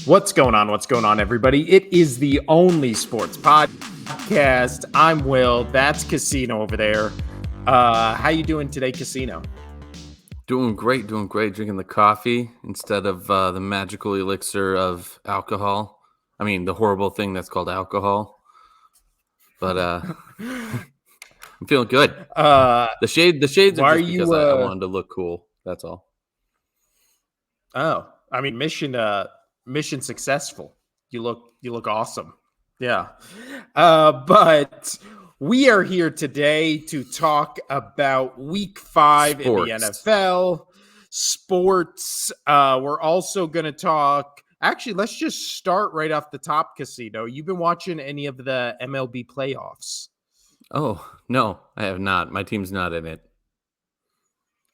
What's going on? What's going on, everybody? It is the only sports podcast. I'm Will. That's Casino over there. How you doing today, Casino? Doing great. Drinking the coffee instead of the magical elixir of alcohol. I mean, the horrible thing that's called alcohol. But I'm feeling good. The shades are just because I wanted to look cool. That's all. Oh, I mean, mission successful. You look awesome. Yeah. But we are here today to talk about week 5 in the NFL. Sports. We're also going to talk. Actually, let's just start right off the top, Casino. You've been watching any of the MLB playoffs? Oh, no, I have not. My team's not in it.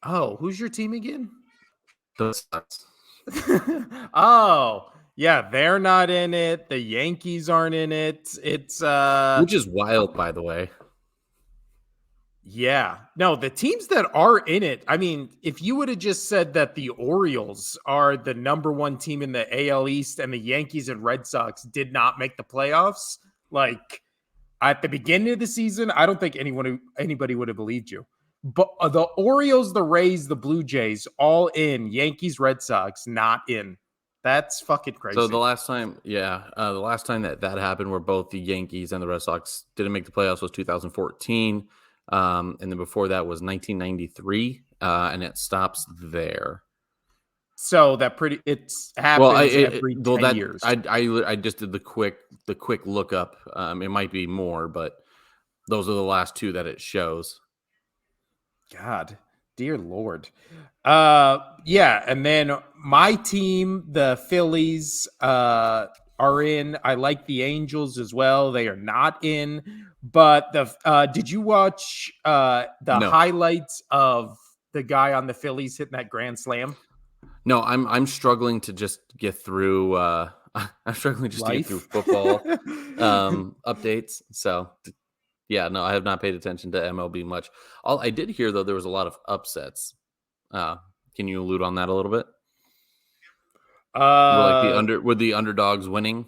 Oh, who's your team again? The Sox. Oh, yeah, they're not in it. The Yankees aren't in it. It's which is wild, by the way. Yeah. No, the teams that are in it, I mean, if you would have just said that the Orioles are the number one team in the AL East and the Yankees and Red Sox did not make the playoffs, like at the beginning of the season, I don't think anybody would have believed you. But the Orioles, the Rays, the Blue Jays, all in. Yankees, Red Sox, not in. That's fucking crazy. So the last time that happened where both the Yankees and the Red Sox didn't make the playoffs was 2014. And then before that was 1993, and it stops there. So it's happens every 10 years. I just did the quick look up. It might be more, but those are the last two that it shows. God, dear Lord. Yeah, and then my team, the Phillies, are in. I like the Angels as well. They are not in. But did you watch highlights of the guy on the Phillies hitting that grand slam? No, I'm struggling to just get through. I'm struggling just to get through football updates. So, yeah, no, I have not paid attention to MLB much. All I did hear though, there was a lot of upsets. Can you allude on that a little bit? Were the underdogs winning?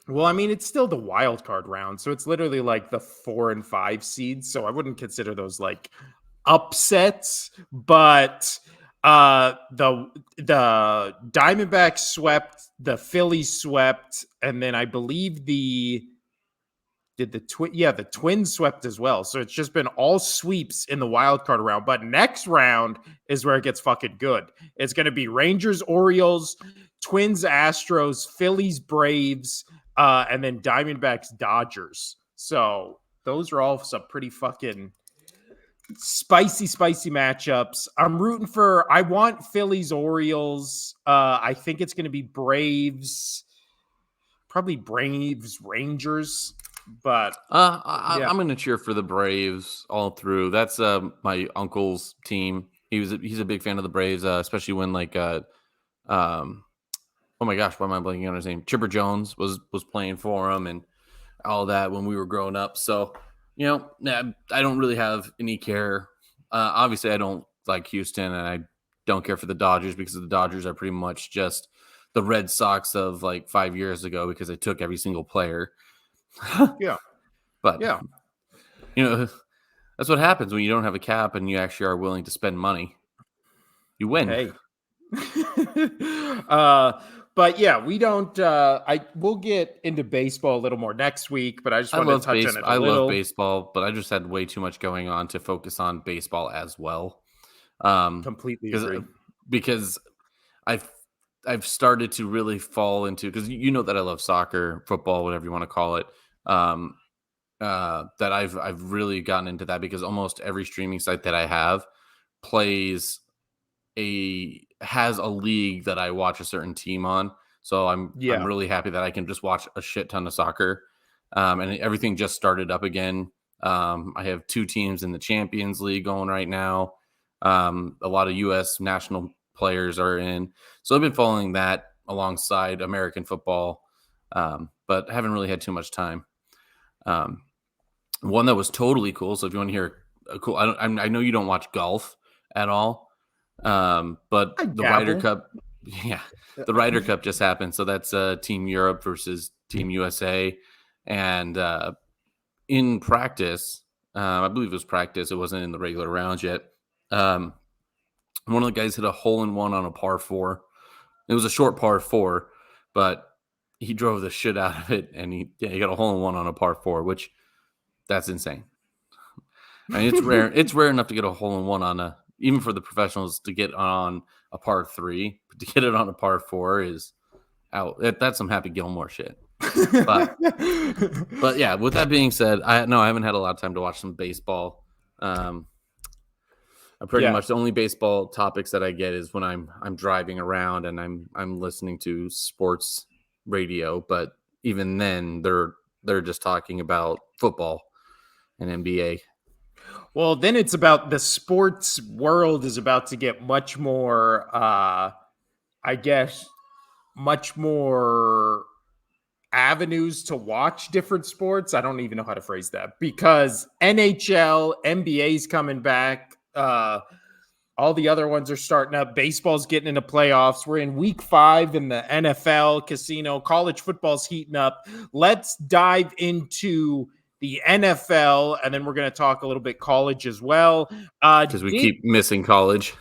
Well, I mean, it's still the wild card round, so it's literally like the 4 and 5 seeds. So I wouldn't consider those like upsets, but the Diamondbacks swept, the Phillies swept, and then I believe the Twins swept as well. So it's just been all sweeps in the wild card round. But next round is where it gets fucking good. It's going to be Rangers, Orioles, Twins, Astros, Phillies, Braves, and then Diamondbacks, Dodgers. So those are all some pretty fucking spicy matchups. I want Phillies, Orioles. I think it's going to be Braves, probably Braves, Rangers. But I'm going to cheer for the Braves all through. That's my uncle's team. He's a big fan of the Braves, especially when oh my gosh, why am I blanking on his name? Chipper Jones was playing for him and all that when we were growing up. So, I don't really have any care. Obviously, I don't like Houston, and I don't care for the Dodgers because the Dodgers are pretty much just the Red Sox of like 5 years ago because they took every single player. Yeah. But, that's what happens when you don't have a cap and you actually are willing to spend money. You win. Hey. But yeah, we don't. We'll get into baseball a little more next week. But I just want to touch on it a little. I love baseball, but I just had way too much going on to focus on baseball as well. Completely agree. Because I've started to really fall into, because you know that I love soccer, football, whatever you want to call it. That I've really gotten into that because almost every streaming site that I have has a league that I watch a certain team on. So I'm really happy that I can just watch a shit ton of soccer. And everything just started up again. I have 2 teams in the Champions League going right now. A lot of U.S. national players are in. So I've been following that alongside American football, but haven't really had too much time. One that was totally cool. So if you want to hear a cool, I know you don't watch golf at all. But the Ryder Cup, Yeah, the Ryder Cup just happened, so that's Team Europe versus Team USA, and in practice, I believe it was practice. It wasn't in the regular rounds yet. One of the guys hit a hole-in-one on a par 4. It was a short par 4, but he drove the shit out of it, and he got a hole-in-one on a par 4, which that's insane. I mean, it's rare. It's rare enough to get a hole-in-one on even for the professionals to get on a par 3, but to get it on a par 4 is out. That's some Happy Gilmore shit. But yeah, with that being said, I haven't had a lot of time to watch some baseball. I'm pretty much the only baseball topics that I get is when I'm driving around and I'm listening to sports radio. But even then, they're just talking about football and NBA. Well, then it's about the sports world is about to get much more, I guess, much more avenues to watch different sports. I don't even know how to phrase that because NHL, NBA's coming back. All the other ones are starting up. Baseball's getting into playoffs. We're in week 5 in the NFL, casino, college football's heating up. Let's dive into the NFL, and then we're going to talk a little bit college as well. Because we keep missing college.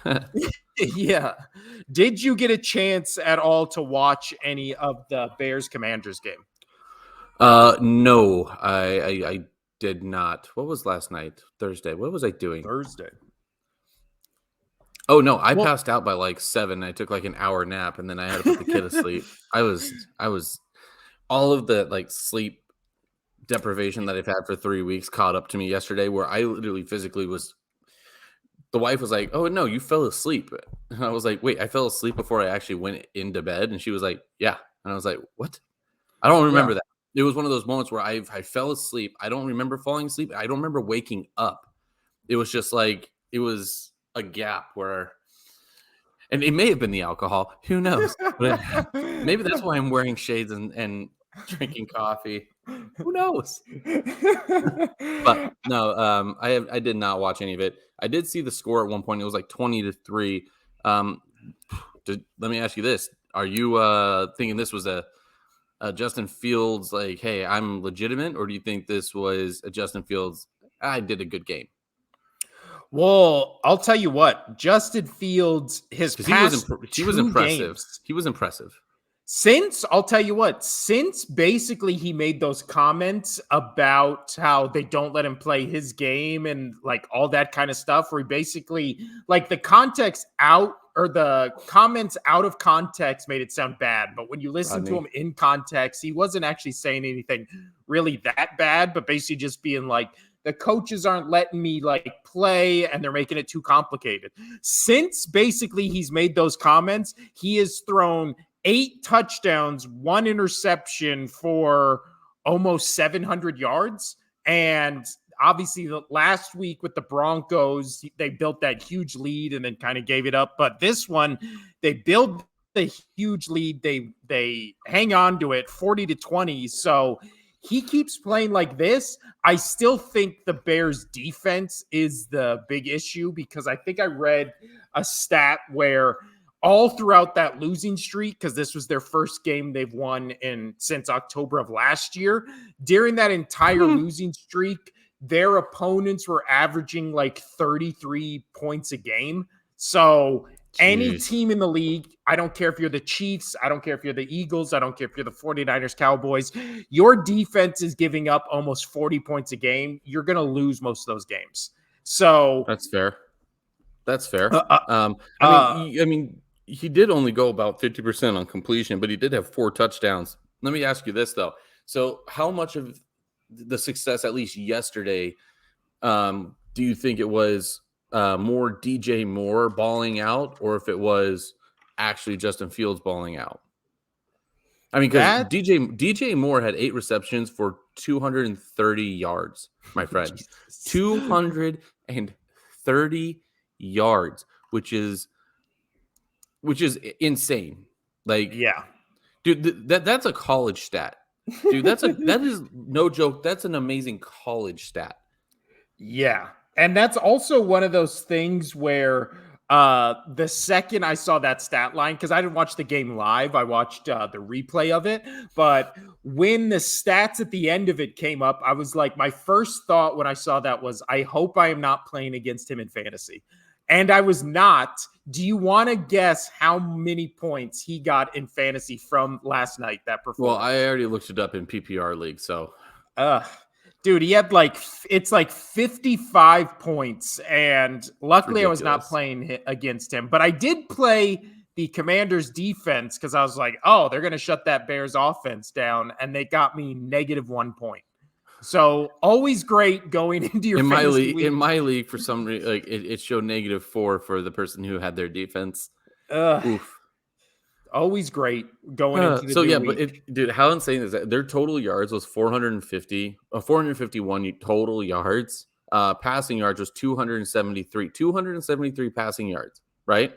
Yeah. Did you get a chance at all to watch any of the Bears-Commanders game? No, I did not. What was last night? Thursday. What was I doing? Thursday. Oh no, I passed out by like 7. I took like an hour nap, and then I had to put the kid asleep. I was all of the like sleep deprivation that I've had for 3 weeks caught up to me yesterday, where I literally physically was. The wife was like, "Oh no, you fell asleep," and I was like, "Wait, I fell asleep before I actually went into bed," and she was like, "Yeah," and I was like, "What?" I don't remember that. It was one of those moments where I fell asleep. I don't remember falling asleep. I don't remember waking up. It was just like it was a gap where, and it may have been the alcohol. Who knows? But maybe that's why I'm wearing shades and drinking coffee. Who knows? But no, I did not watch any of it. I did see the score at one point. It was like 20-3. Let me ask you this: are you thinking this was a Justin Fields like, hey, I'm legitimate, or do you think this was a Justin Fields? I did a good game. Well, I'll tell you what, Justin Fields, his past he was impressive. Games, he was impressive. Since basically he made those comments about how they don't let him play his game and like all that kind of stuff, where he basically like the comments out of context made it sound bad. But when you listen to him in context, he wasn't actually saying anything really that bad, but basically just being like, the coaches aren't letting me like play and they're making it too complicated. Since basically he's made those comments, he has thrown 8 touchdowns, 1 interception for almost 700 yards. And obviously the last week with the Broncos, they built that huge lead and then kind of gave it up. But this one, they build the huge lead. They hang on to it 40-20. So he keeps playing like this. I still think the Bears defense is the big issue, because I think I read a stat where all throughout that losing streak, because this was their first game they've won since October of last year, during that entire losing streak, their opponents were averaging like 33 points a game. So any team in the league, I don't care if you're the Chiefs, I don't care if you're the Eagles, I don't care if you're the 49ers, Cowboys, your defense is giving up almost 40 points a game. You're going to lose most of those games. So that's fair. I mean, he did only go about 50% on completion, but he did have 4 touchdowns. Let me ask you this though. So how much of the success, at least yesterday, do you think it was more DJ Moore balling out, or if it was actually Justin Fields balling out? I mean, because DJ Moore had 8 receptions for 230 yards, my friend. 230 yards, which is insane. Like, yeah, dude, that's a college stat. Dude, that is no joke. That's an amazing college stat. Yeah. And that's also one of those things where The second I saw that stat line, because I didn't watch the game live, I watched the replay of it. But when the stats at the end of it came up, I was like, my first thought when I saw that was, I hope I am not playing against him in fantasy. And I was not. Do you want to guess how many points he got in fantasy from last night, that performance? Well, I already looked it up in PPR league, so. Dude, he had it's like 55 points, and luckily I was not playing against him. But I did play the Commanders defense because I was like, oh, they're going to shut that Bears offense down, and they got me -1 point. So always great going into your fantasy league. In my league, for some reason, like it showed -4 for the person who had their defense. Oof. Always great going into the new week. But dude, how insane is that? Their total yards was 451 total yards. Passing yards was 273 passing yards, right?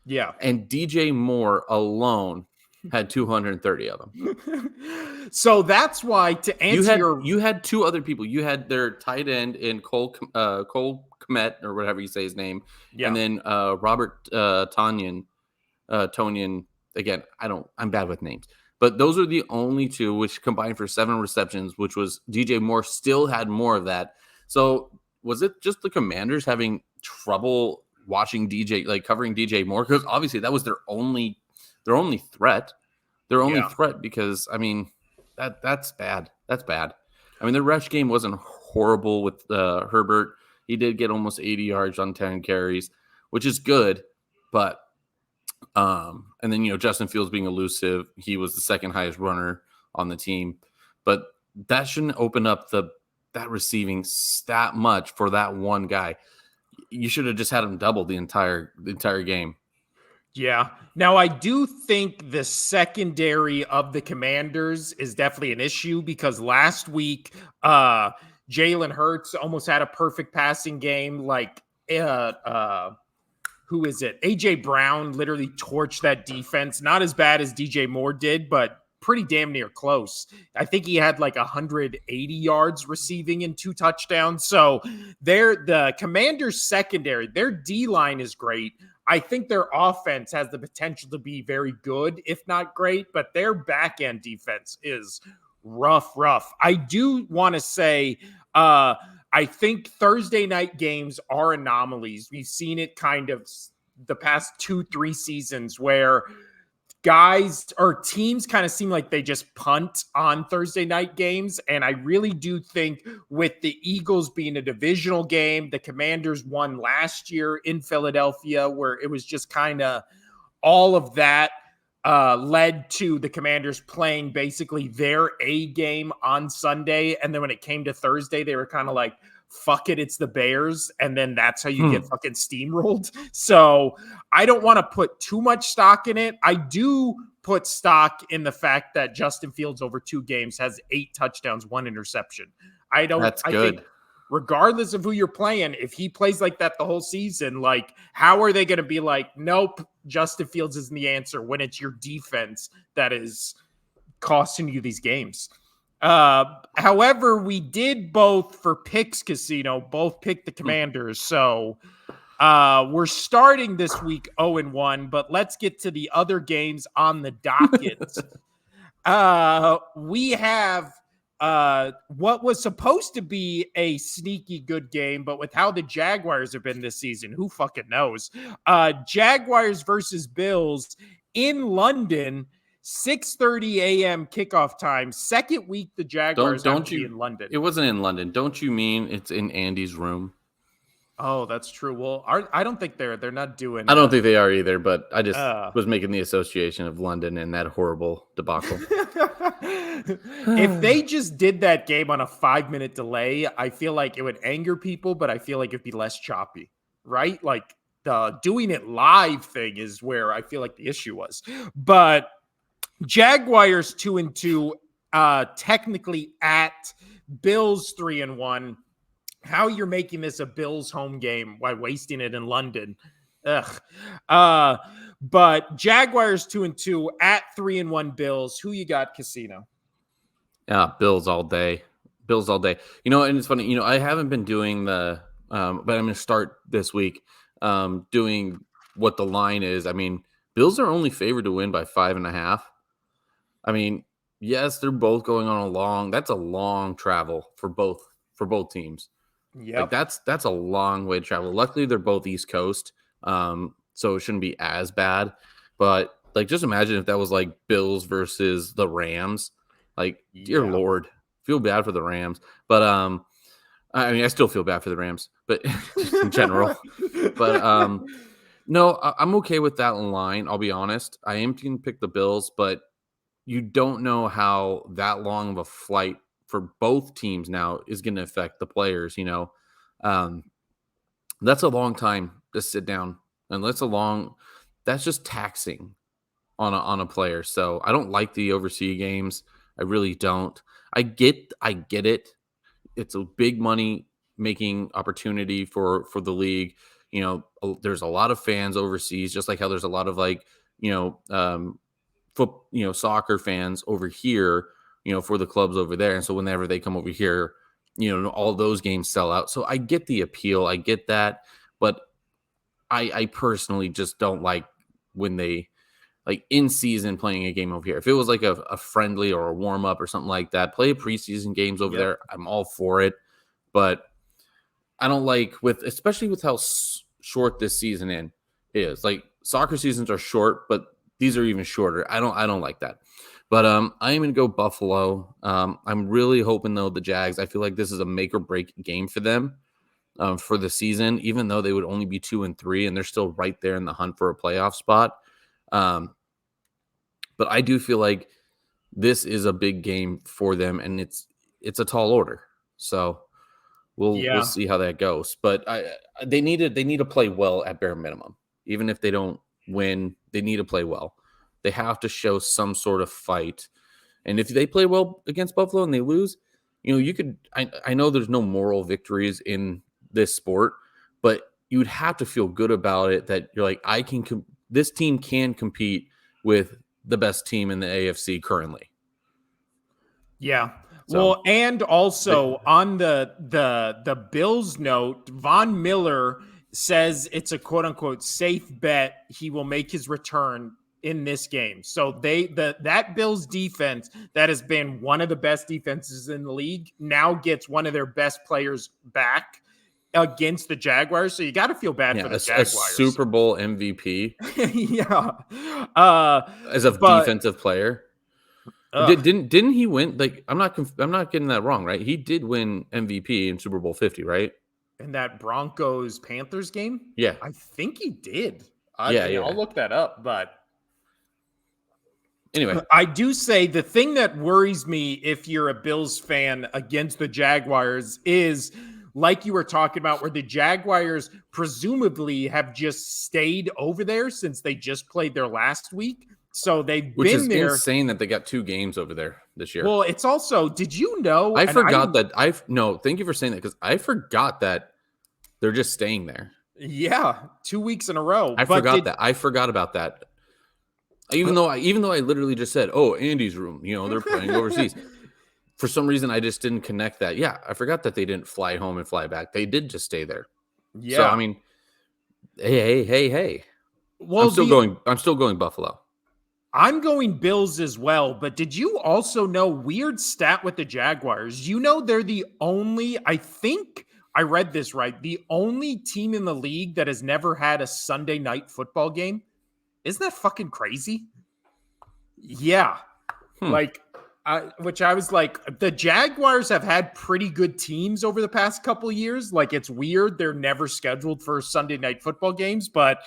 Yeah. And DJ Moore alone had 230 of them. So that's why, to answer you had two other people. You had their tight end in Cole Kmet, or whatever you say his name, and then Robert Tonyan. Again, I'm bad with names, but those are the only two which combined for 7 receptions, which was DJ Moore still had more of that. So was it just the Commanders having trouble watching covering DJ Moore? Because obviously that was their only threat. Their only threat, because I mean, that's bad. That's bad. I mean, the rush game wasn't horrible with Herbert. He did get almost 80 yards on 10 carries, which is good, but and then, Justin Fields being elusive, he was the second highest runner on the team, but that shouldn't open up that receiving that much for that one guy. You should have just had him double the entire game. Yeah. Now, I do think the secondary of the Commanders is definitely an issue, because last week, Jalen Hurts almost had a perfect passing game. Who is it? AJ Brown literally torched that defense. Not as bad as DJ Moore did, but pretty damn near close. I think he had 180 yards receiving and 2 touchdowns. So the Commanders secondary, their D-line is great. I think their offense has the potential to be very good, if not great, but their back-end defense is rough. I do want to say, I think Thursday night games are anomalies. We've seen it kind of the past 2-3 seasons where guys or teams kind of seem like they just punt on Thursday night games. And I really do think, with the Eagles being a divisional game, the Commanders won last year in Philadelphia, where it was just kind of all of that led to the Commanders playing basically their A game on Sunday. And then when it came to Thursday, they were kind of like, fuck it, it's the Bears. And then that's how you get fucking steamrolled. So I don't want to put too much stock in it. I do put stock in the fact that Justin Fields over 2 games has 8 touchdowns, 1 interception. That's good. Think regardless of who you're playing, if he plays like that the whole season, how are they going to be like, nope, Justin Fields isn't the answer, when it's your defense that is costing you these games? However, we did both, for picks casino, both pick the Commanders. So we're starting this week 0-1, but let's get to the other games on the docket. We have what was supposed to be a sneaky good game, but with how the Jaguars have been this season, who fucking knows? Jaguars versus Bills in London. 6:30 a.m. kickoff time. Second week the Jaguars don't be in London. It wasn't in London. Don't you mean it's in Andy's room? Oh, that's true. Well, I don't think they're not doing. I don't think they are either. But I just was making the association of London and that horrible debacle. If they just did that game on a 5-minute delay, I feel like it would anger people, but I feel like it'd be less choppy, right? The doing it live thing is where I feel like the issue was, but. Jaguars 2-2, technically at Bills 3-1. How you're making this a Bills home game while wasting it in London? Ugh. But Jaguars 2-2 at 3-1 Bills. Who you got, casino? Yeah, Bills all day. Bills all day. And it's funny. I haven't been doing the, but I'm going to start this week doing what the line is. I mean, Bills are only favored to win by 5.5. I mean, yes, they're both going on that's a long travel for both teams. Like Yep. that's a long way to travel. Luckily, they're both East Coast, so it shouldn't be as bad. But like, just imagine if that was like Bills versus the Rams. Like, dear Yeah. Lord, feel bad for the Rams. But I mean, I still feel bad for the Rams, but just in general. But no, I'm okay with that line. I'll be honest. I am going to pick the Bills, but you don't know how that long of a flight for both teams now is going to affect the players. Um, that's a long time to sit down, and that's just taxing on a player. So I don't like the overseas games. I really don't. I get it. It's a big money making opportunity for the league. There's a lot of fans overseas, just like how there's a lot of like, soccer fans over here, for the clubs over there. And so whenever they come over here, all those games sell out. So I get the appeal. I get that. But I personally just don't like when they like in season playing a game over here. If it was like a friendly or a warm up or something like that, play preseason games over there. I'm all for it. But I don't like especially with how short this season is. Like, soccer seasons are short, but these are even shorter. I don't like that. But I am going to go Buffalo. I'm really hoping though the Jags. I feel like this is a make or break game for them for the season, even though they would only be 2-3 and they're still right there in the hunt for a playoff spot. But I do feel like this is a big game for them, and it's a tall order. So we'll see how that goes. But they need to play well at bare minimum. Even if they don't win, they need to play well. They have to show some sort of fight. And if they play well against Buffalo and they lose, you could. I know there's no moral victories in this sport, but you'd have to feel good about it that you're like, this team can compete with the best team in the AFC currently. Yeah. Well, and also on the Bills note, Von Miller says it's a quote unquote safe bet he will make his return in this game. So that Bills defense that has been one of the best defenses in the league now gets one of their best players back against the Jaguars. So you got to feel bad for the Jaguars. A Super Bowl MVP. Yeah. As a defensive player. Didn't he win? Like, I'm not getting that wrong, right? He did win MVP in Super Bowl 50, right? In that Broncos Panthers game? Yeah. I think he did. Yeah. I'll look that up, but anyway, I do say the thing that worries me if you're a Bills fan against the Jaguars is, like you were talking about, where the Jaguars presumably have just stayed over there since they just played their last week. So they've been there. Which is insane that they got 2 games over there this year. Well, it's also, did you know? I forgot that. No, thank you for saying that, because I forgot that they're just staying there. Yeah, 2 weeks in a row. I forgot about that. Even though I literally just said, "Oh, Andy's room," they're playing overseas. For some reason, I just didn't connect that. Yeah, I forgot that they didn't fly home and fly back. They did just stay there. Yeah. So I mean, hey. Well, I'm still going Buffalo. I'm going Bills as well, but did you also know, weird stat with the Jaguars? They're the only, I think I read this right, the only team in the league that has never had a Sunday night football game. Isn't that fucking crazy? Yeah. Which I was like, the Jaguars have had pretty good teams over the past couple of years. Like, it's weird they're never scheduled for Sunday night football games, but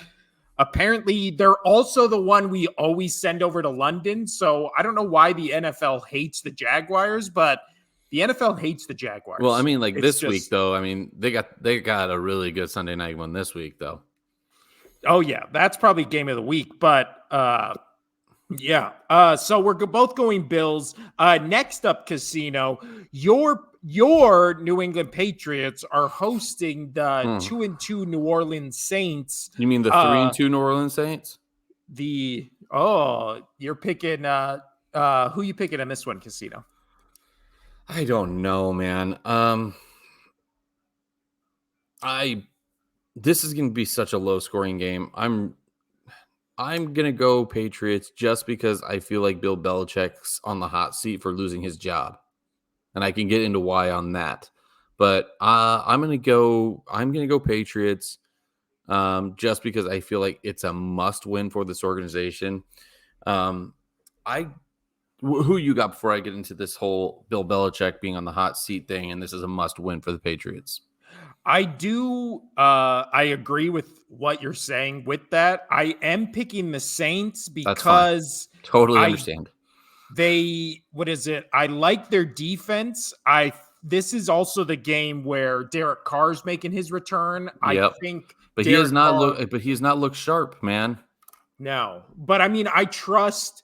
apparently they're also the one we always send over to London. So I don't know why the NFL hates the Jaguars, but the NFL hates the Jaguars. Well, I mean, like, this week though, I mean, they got a really good Sunday night one this week though. Oh yeah, that's probably game of the week, but yeah. So we're both going Bills. Next up, Casino, your New England Patriots are hosting the 2-2 New Orleans Saints. You mean the 3-2 New Orleans Saints? You're picking who you picking in this one, Casino? I don't know, man. This is going to be such a low scoring game. I'm I'm going to go Patriots just because I feel like Bill Belichick's on the hot seat for losing his job. And I can get into why on that. But I'm going to go Patriots just because I feel like it's a must win for this organization. Who you got before I get into this whole Bill Belichick being on the hot seat thing, and this is a must win for the Patriots? I do. I agree with what you're saying with that. I am picking the Saints That's fine. because Totally understand. what is it? I like their defense. This is also the game where Derek Carr's making his return. I Yep. think But Derek Carr. he has not looked sharp, man. No, but I mean, I trust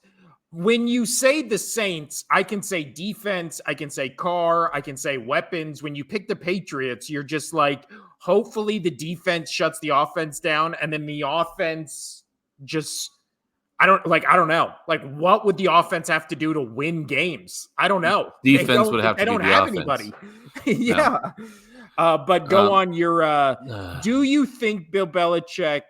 when you say the Saints, I can say defense, I can say Carr, I can say weapons. When you pick the Patriots, you're just like, hopefully the defense shuts the offense down, and then the offense just, I don't know. Like, what would the offense have to do to win games? I don't know. Defense would have to They be don't the have offense. anybody. Yeah. But go on your, do you think Bill Belichick,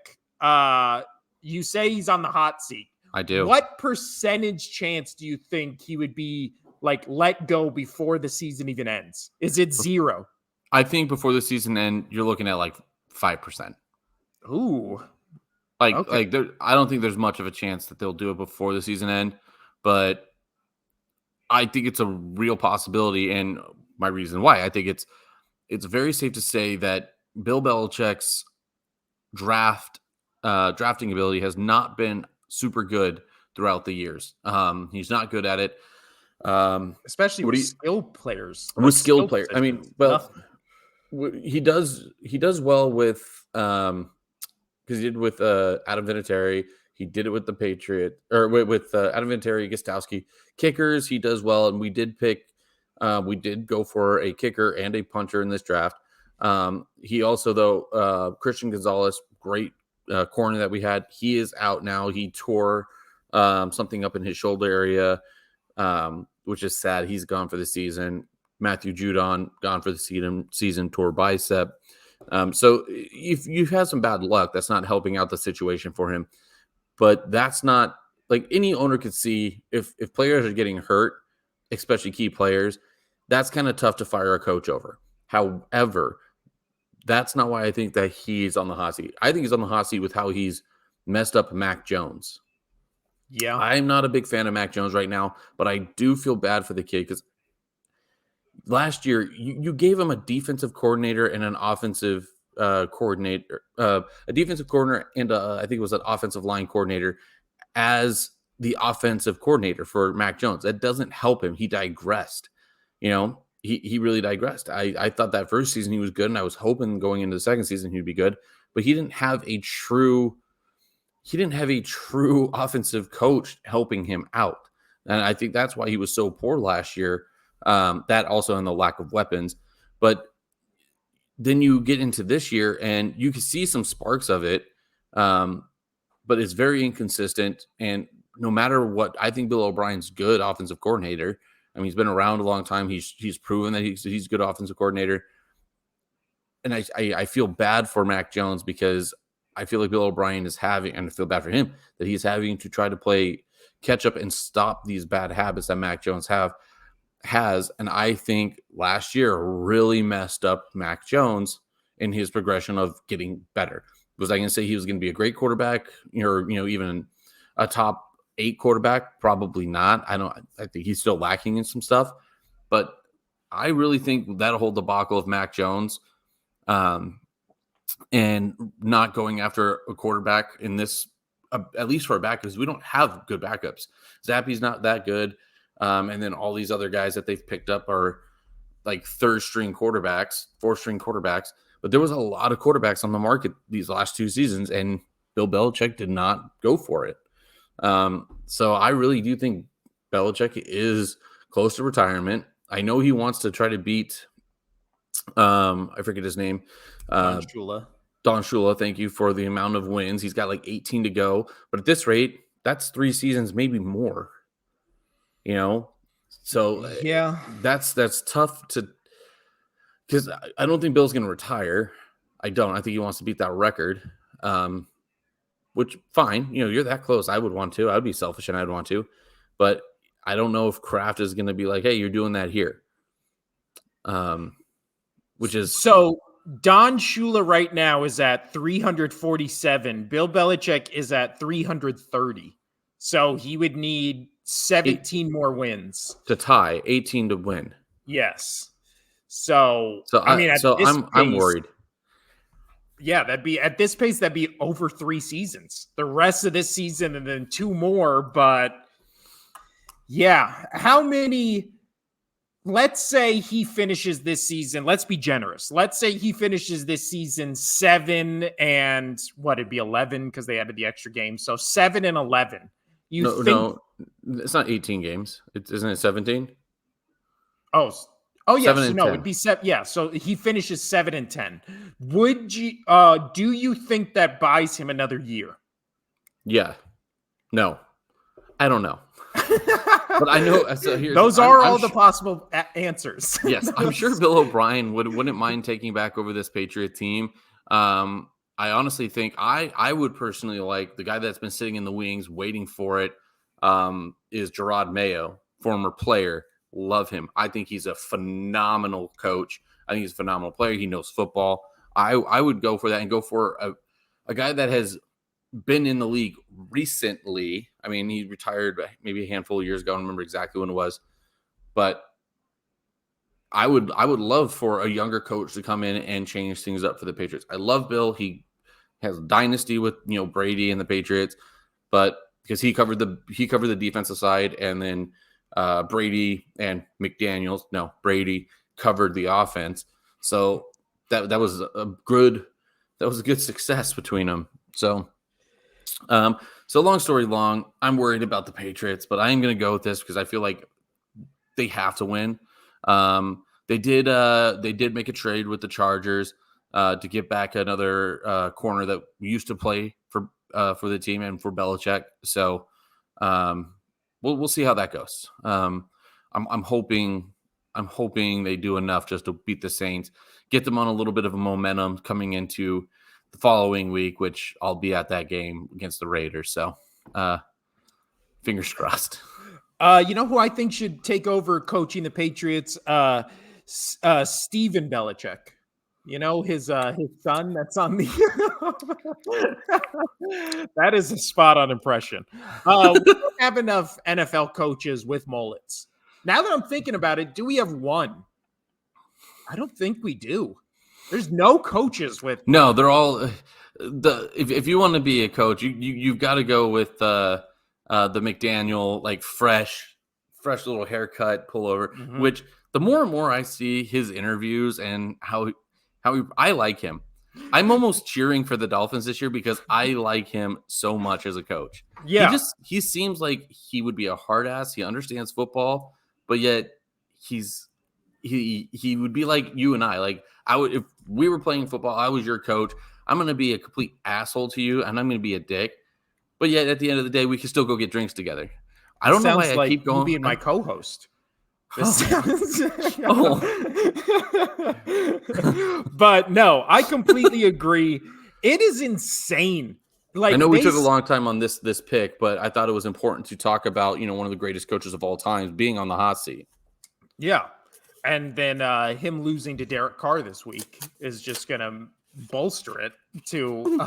you say he's on the hot seat. I do. What percentage chance do you think he would be like let go before the season even ends? Is it 0? I think before the season end, you're looking at like 5%. Ooh. I don't think there's much of a chance that they'll do it before the season end, but I think it's a real possibility. And my reason why I think it's very safe to say that Bill Belichick's drafting ability has not been super good throughout the years. He's not good at it, especially with skilled players. With skilled players, I mean, well, he does well with because he did with Adam Vinatieri. He did it with the Patriot or with Adam Vinatieri, Gostowski. Kickers, he does well, and we did go for a kicker and a puncher in this draft. He also, though, Christian Gonzalez, great corner that we had. He is out now. He tore something up in his shoulder area, which is sad. He's gone for the season. Matthew Judon gone for the season, tore bicep. So if you've had some bad luck, that's not helping out the situation for him. But that's not like any owner could see if players are getting hurt, especially key players, that's kind of tough to fire a coach over. However, that's not why I think that he's on the hot seat. I think he's on the hot seat with how he's messed up Mac Jones. Yeah. I'm not a big fan of Mac Jones right now, but I do feel bad for the kid because last year you gave him a defensive coordinator and an offensive coordinator, a defensive coordinator and I think it was an offensive line coordinator as the offensive coordinator for Mac Jones. That doesn't help him. He digressed. He really digressed. I thought that first season he was good, and I was hoping going into the second season he'd be good, but he didn't have a true offensive coach helping him out. And I think that's why he was so poor last year. That also and the lack of weapons. But then you get into this year and you can see some sparks of it. But it's very inconsistent. And no matter what, I think Bill O'Brien's good offensive coordinator. I mean, he's been around a long time. He's proven that he's a good offensive coordinator. And I feel bad for Mac Jones because I feel like Bill O'Brien is having, and I feel bad for him, that he's having to try to play catch up and stop these bad habits that Mac Jones has. And I think last year really messed up Mac Jones in his progression of getting better. Was I going to say he was going to be a great quarterback or, even a top 8 quarterback? Probably not. I think he's still lacking in some stuff, but I really think that whole debacle of Mac Jones and not going after a quarterback in this, at least for a back, because we don't have good backups. Zappi's not that good. And then all these other guys that they've picked up are like 3rd-string quarterbacks, 4th-string quarterbacks. But there was a lot of quarterbacks on the market these last 2 seasons, and Bill Belichick did not go for it. So I really do think Belichick is close to retirement. I know he wants to try to beat, I forget his name. Don Shula. Don Shula, thank you, for the amount of wins. He's got like 18 to go. But at this rate, that's 3 seasons, maybe more. So yeah, that's tough to, because I don't think Bill's going to retire. I think he wants to beat that record. which fine, you're that close. I would want to. I would be selfish and I'd want to, but I don't know if Kraft is going to be like, hey, you're doing that here. Which is so Don Shula right now is at 347. Bill Belichick is at 330. So he would need 17 more wins to tie, 18 to win. Yes. So I mean, I'm worried. Yeah, at this pace, that'd be over 3 seasons. The rest of this season and then 2 more. But yeah, how many? Let's say he finishes this season. Let's be generous. Let's say he finishes this season 7 and it'd be 11 because they added the extra game. So 7 and 11. No, it's not 18 games. Isn't it 17? Oh yeah. So no, it'd be 7. Yeah. So he finishes 7 and 10. Would you? Do you think that buys him another year? Yeah. No, I don't know. But I know those are all the possible answers. Yes, I'm sure Bill O'Brien wouldn't mind taking back over this Patriot team. I honestly think I would personally like the guy that's been sitting in the wings waiting for it is Gerard Mayo, former player. Love him. I think he's a phenomenal coach. I think he's a phenomenal player. He knows football. I would go for that and go for a guy that has been in the league recently. I mean, he retired maybe a handful of years ago. I don't remember exactly when it was, but I would love for a younger coach to come in and change things up for the Patriots. I love Bill. He has a dynasty with Brady and the Patriots, but because he covered the defensive side, and then Brady and Brady covered the offense. So that was a good success between them. So long story long, I'm worried about the Patriots, but I am going to go with this because I feel like they have to win. They did make a trade with the Chargers to get back another corner that used to play for the team and for Belichick. So we'll see how that goes. I'm hoping they do enough just to beat the Saints, get them on a little bit of a momentum coming into the following week, which I'll be at that game against the Raiders. So fingers crossed. You know who I think should take over coaching the Patriots? Steven Belichick. His son that's on the that is a spot on impression. We don't have enough NFL coaches with mullets. Now that I'm thinking about it, do we have one? I don't think we do. There's no coaches with. No, they're all if you want to be a coach, you've got to go with the McDaniel, like fresh little haircut pullover, which the more and more I see his interviews and how I like him. I'm almost cheering for the Dolphins this year because I like him so much as a coach. Yeah. He seems like he would be a hard ass. He understands football, but yet he would be like you and I. Like if we were playing football, I was your coach. I'm going to be a complete asshole to you and I'm going to be a dick. But yet at the end of the day, we can still go get drinks together. I don't know why I keep going. You being my co-host. But no, I completely agree. It is insane. Like, I know we took a long time on this pick, but I thought it was important to talk about, one of the greatest coaches of all time being on the hot seat. Yeah. And then him losing to Derek Carr this week is just going to bolster it to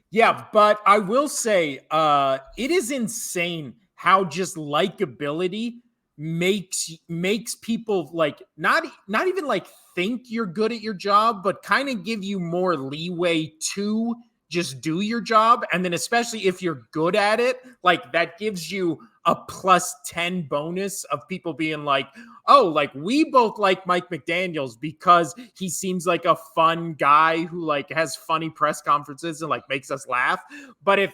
yeah, but I will say it is insane how just likability makes people like not even like think you're good at your job, but kind of give you more leeway to just do your job. And then especially if you're good at it, like that gives you a +10 bonus of people being like, oh, like we both like Mike McDaniels because he seems like a fun guy who like has funny press conferences and like makes us laugh. But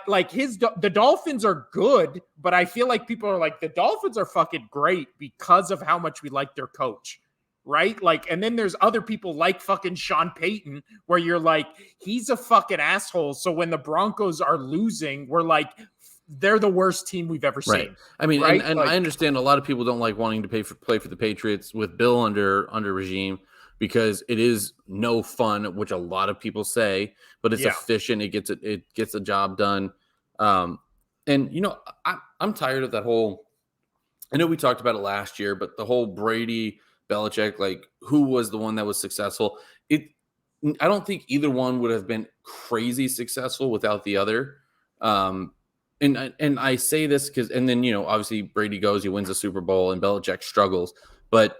like the Dolphins are good, but I feel like people are like, the Dolphins are fucking great because of how much we like their coach. Right? Like, and then there's other people like fucking Sean Payton where you're like, he's a fucking asshole. So when the Broncos are losing, we're like, they're the worst team we've ever seen. I mean, right? and like, I understand a lot of people don't like wanting to play for the Patriots with Bill under regime, because it is no fun, which a lot of people say, but it's efficient. It gets the job done. And I'm tired of that whole. I know we talked about it last year, but the whole Brady Belichick, like who was the one that was successful? I don't think either one would have been crazy successful without the other. And I say this because, and then obviously Brady goes, he wins the Super Bowl, and Belichick struggles, but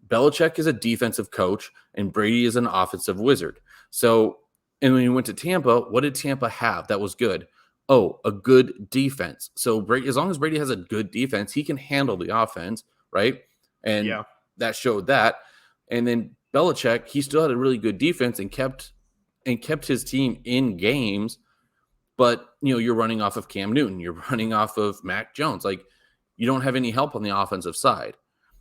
Belichick is a defensive coach, and Brady is an offensive wizard. So, and when he went to Tampa, what did Tampa have that was good? Oh, a good defense. So Brady, as long as Brady has a good defense, he can handle the offense, right? And that showed that. And then Belichick, he still had a really good defense and kept his team in games. But you're running off of Cam Newton, you're running off of Mac Jones. Like, you don't have any help on the offensive side.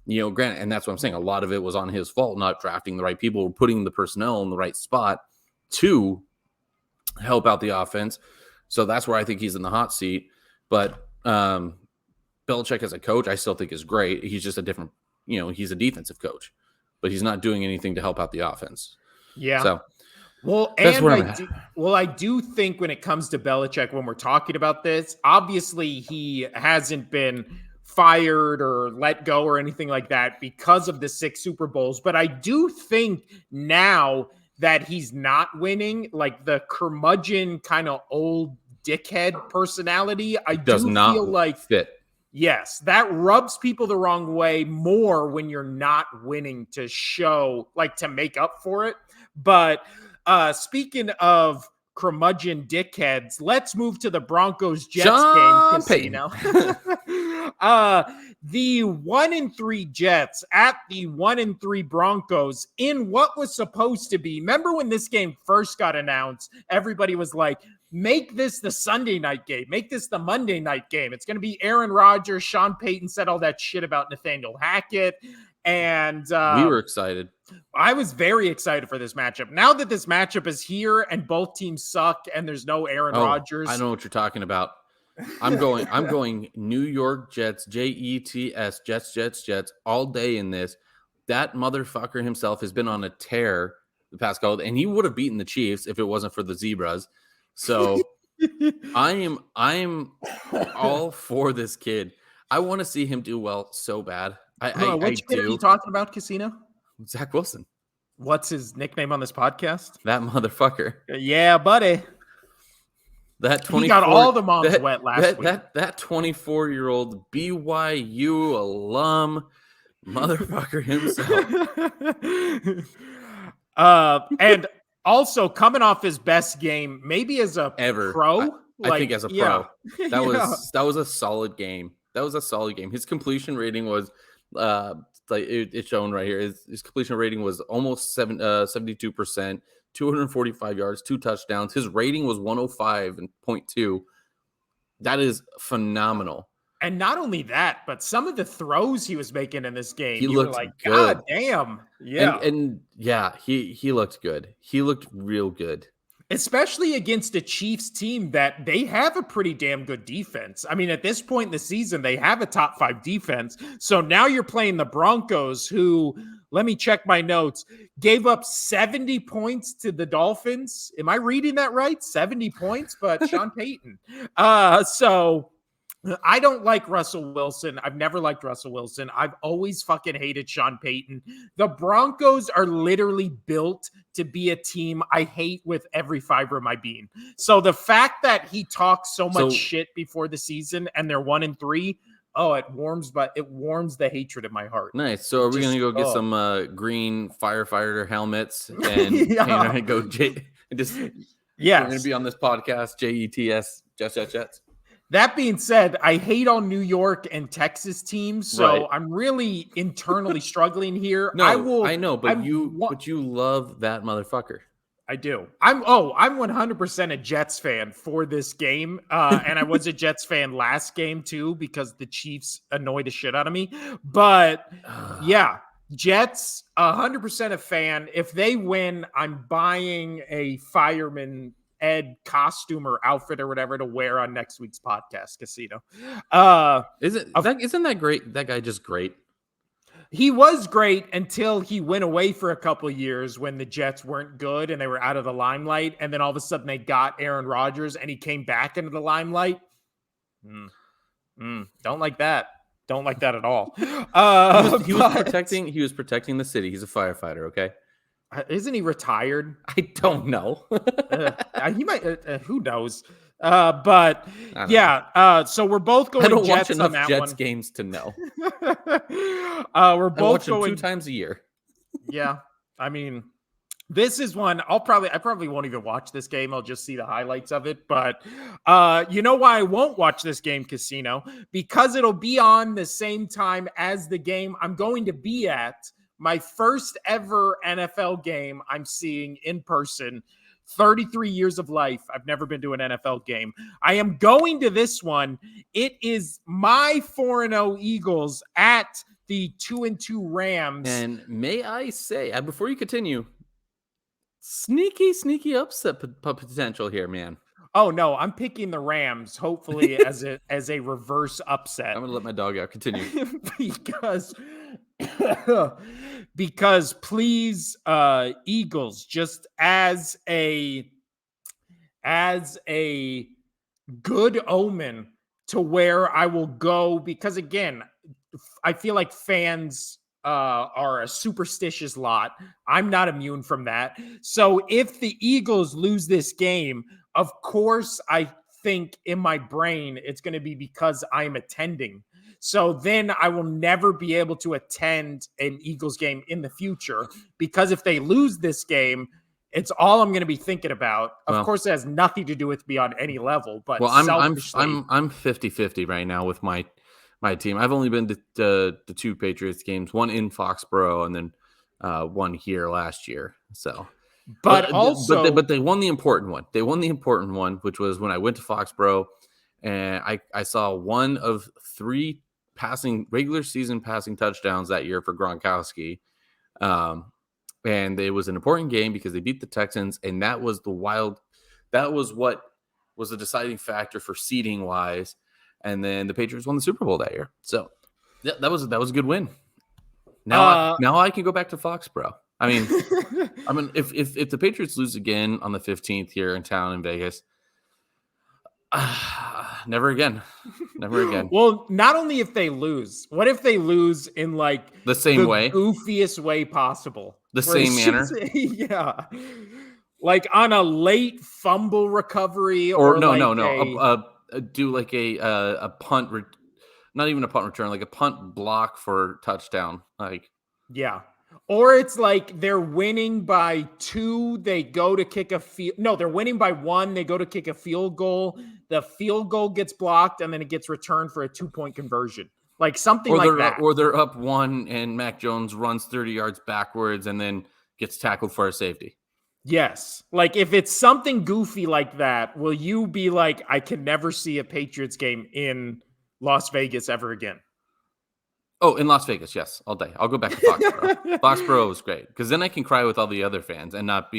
Granted, and that's what I'm saying. A lot of it was on his fault, not drafting the right people, putting the personnel in the right spot to help out the offense. So that's where I think he's in the hot seat. But Belichick as a coach, I still think is great. He's just a different, he's a defensive coach, but he's not doing anything to help out the offense. Yeah. So, well, and I do think when it comes to Belichick, when we're talking about this, obviously he hasn't been fired or let go or anything like that because of the 6 Super Bowls. But I do think now that he's not winning, like the curmudgeon kind of old dickhead personality, I do feel like fit. Yes, that rubs people the wrong way more when you're not winning to show, like to make up for it. But speaking of curmudgeon dickheads, let's move to the Broncos-Jets game, Casino. The 1-3 Jets at the 1-3 Broncos in what was supposed to be. Remember when this game first got announced, everybody was like, make this the Sunday night game. Make this the Monday night game. It's going to be Aaron Rodgers. Sean Payton said all that shit about Nathaniel Hackett. And we were excited. I was very excited for this matchup. Now that this matchup is here and both teams suck and there's no Aaron Rodgers. I know what you're talking about. I'm going New York Jets, Jets, Jets all day in this. That motherfucker himself has been on a tear the past couple, and he would have beaten the Chiefs if it wasn't for the Zebras. So I am all for this kid. I want to see him do well so bad. Which kid are you talking about, Casino? Zach Wilson. What's his nickname on this podcast? That motherfucker. Yeah, buddy. He got all the moms wet last week. That 24-year-old BYU alum motherfucker himself. And also coming off his best game, maybe as a pro. I think as a pro. That was a solid game. His completion rating was it's shown right here. His completion rating was almost 72%, 245 yards, 2 touchdowns. His rating was 105.2. That is phenomenal. And not only that, but some of the throws he was making in this game, he looked like, good. God damn. Yeah. And he looked good. He looked real good. Especially against a Chiefs team that they have a pretty damn good defense. I mean, at this point in the season, they have a top 5 defense. So now you're playing the Broncos, who, let me check my notes, gave up 70 points to the Dolphins. Am I reading that right? 70 points, but Sean Payton. So I don't like Russell Wilson. I've never liked Russell Wilson. I've always fucking hated Sean Payton. The Broncos are literally built to be a team I hate with every fiber of my being. So the fact that he talks so much shit before the season and they're 1-3, it warms the hatred in my heart. Nice. So are we going to go get some green firefighter helmets and go we're going to be on this podcast, Jets, Jets. That being said, I hate all New York and Texas teams, so I'm really internally struggling here. I know, but you love that motherfucker. I do. I'm 100% a Jets fan for this game, and I was a Jets fan last game too because the Chiefs annoyed the shit out of me. But yeah, Jets 100% a fan. If they win, I'm buying a fireman Ed costume or outfit or whatever to wear on next week's podcast, Casino. Isn't that great? That guy just great. He was great until he went away for a couple of years when the Jets weren't good and they were out of the limelight. And then all of a sudden they got Aaron Rodgers and he came back into the limelight. Don't like that. Don't like that at all. He was protecting the city. He's a firefighter. Okay. Isn't he retired? I don't know. He might. Who knows? But yeah. So we're both going. I don't Jets watch enough on that Jets one. games to know. We're both going 2 times a year. Yeah, I mean, this is one I probably won't even watch this game. I'll just see the highlights of it. But you know why I won't watch this game, Casino? Because it'll be on the same time as the game I'm going to be at. My first ever NFL game I'm seeing in person. 33 years of life. I've never been to an NFL game. I am going to this one. It is my 4-0 Eagles at the 2-2 Rams. And may I say, before you continue, sneaky upset potential here, man. Oh no, I'm picking the Rams, hopefully as a reverse upset. I'm gonna let my dog out. Continue. because please, Eagles, just as a good omen to where I will go, because again, I feel like fans are a superstitious lot. I'm not immune from that. So if the Eagles lose this game, of course, I think in my brain it's going to be because I'm attending. So then I will never be able to attend an Eagles game in the future, because if they lose this game, it's all I'm going to be thinking about. Of course, it has nothing to do with me on any level, but I'm 50-50 right now with my team. I've only been to the 2 Patriots games, one in Foxborough and then one here last year. So, but they won the important one. They won the important one, which was when I went to Foxborough, and I saw one of 3 regular season passing touchdowns that year for Gronkowski. And it was an important game because they beat the Texans, and that was what was the deciding factor for seeding wise. And then the Patriots won the Super Bowl that year. So yeah, that was a good win. Now I can go back to Foxborough. I mean, if the Patriots lose again on the 15th here in town in Vegas, never again. Well, not only if they lose, what if they lose in like the same way, goofiest way possible, the same manner? Yeah, like on a late fumble recovery, or no. Do like a punt, not even a punt return, like a punt block for touchdown. Like, yeah. Or it's like they're winning by 2, they go to kick a field. No, they're winning by 1, they go to kick a field goal. The field goal gets blocked, and then it gets returned for a 2-point conversion. Like something like that. Or they're up 1, and Mac Jones runs 30 yards backwards and then gets tackled for a safety. Yes. Like if it's something goofy like that, will you be like, I can never see a Patriots game in Las Vegas ever again? Oh, in Las Vegas, yes, all day. I'll go back to Foxborough. Foxborough was great because then I can cry with all the other fans and not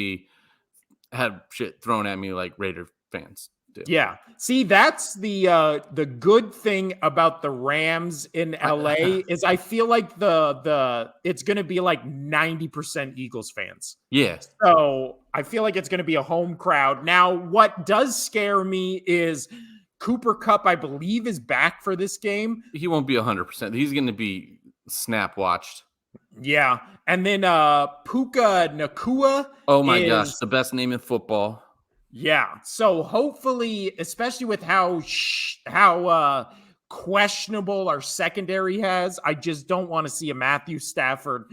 have shit thrown at me like Raider fans do. Yeah. See, that's the good thing about the Rams in LA is I feel like it's going to be like 90% Eagles fans. Yeah. So I feel like it's going to be a home crowd. Now, what does scare me is Cooper Kupp, I believe, is back for this game. He won't be 100%. He's going to be snap watched. Yeah. And then Puka Nacua. Oh my gosh, the best name in football. Yeah. So hopefully, especially with how questionable our secondary has, I just don't want to see a Matthew Stafford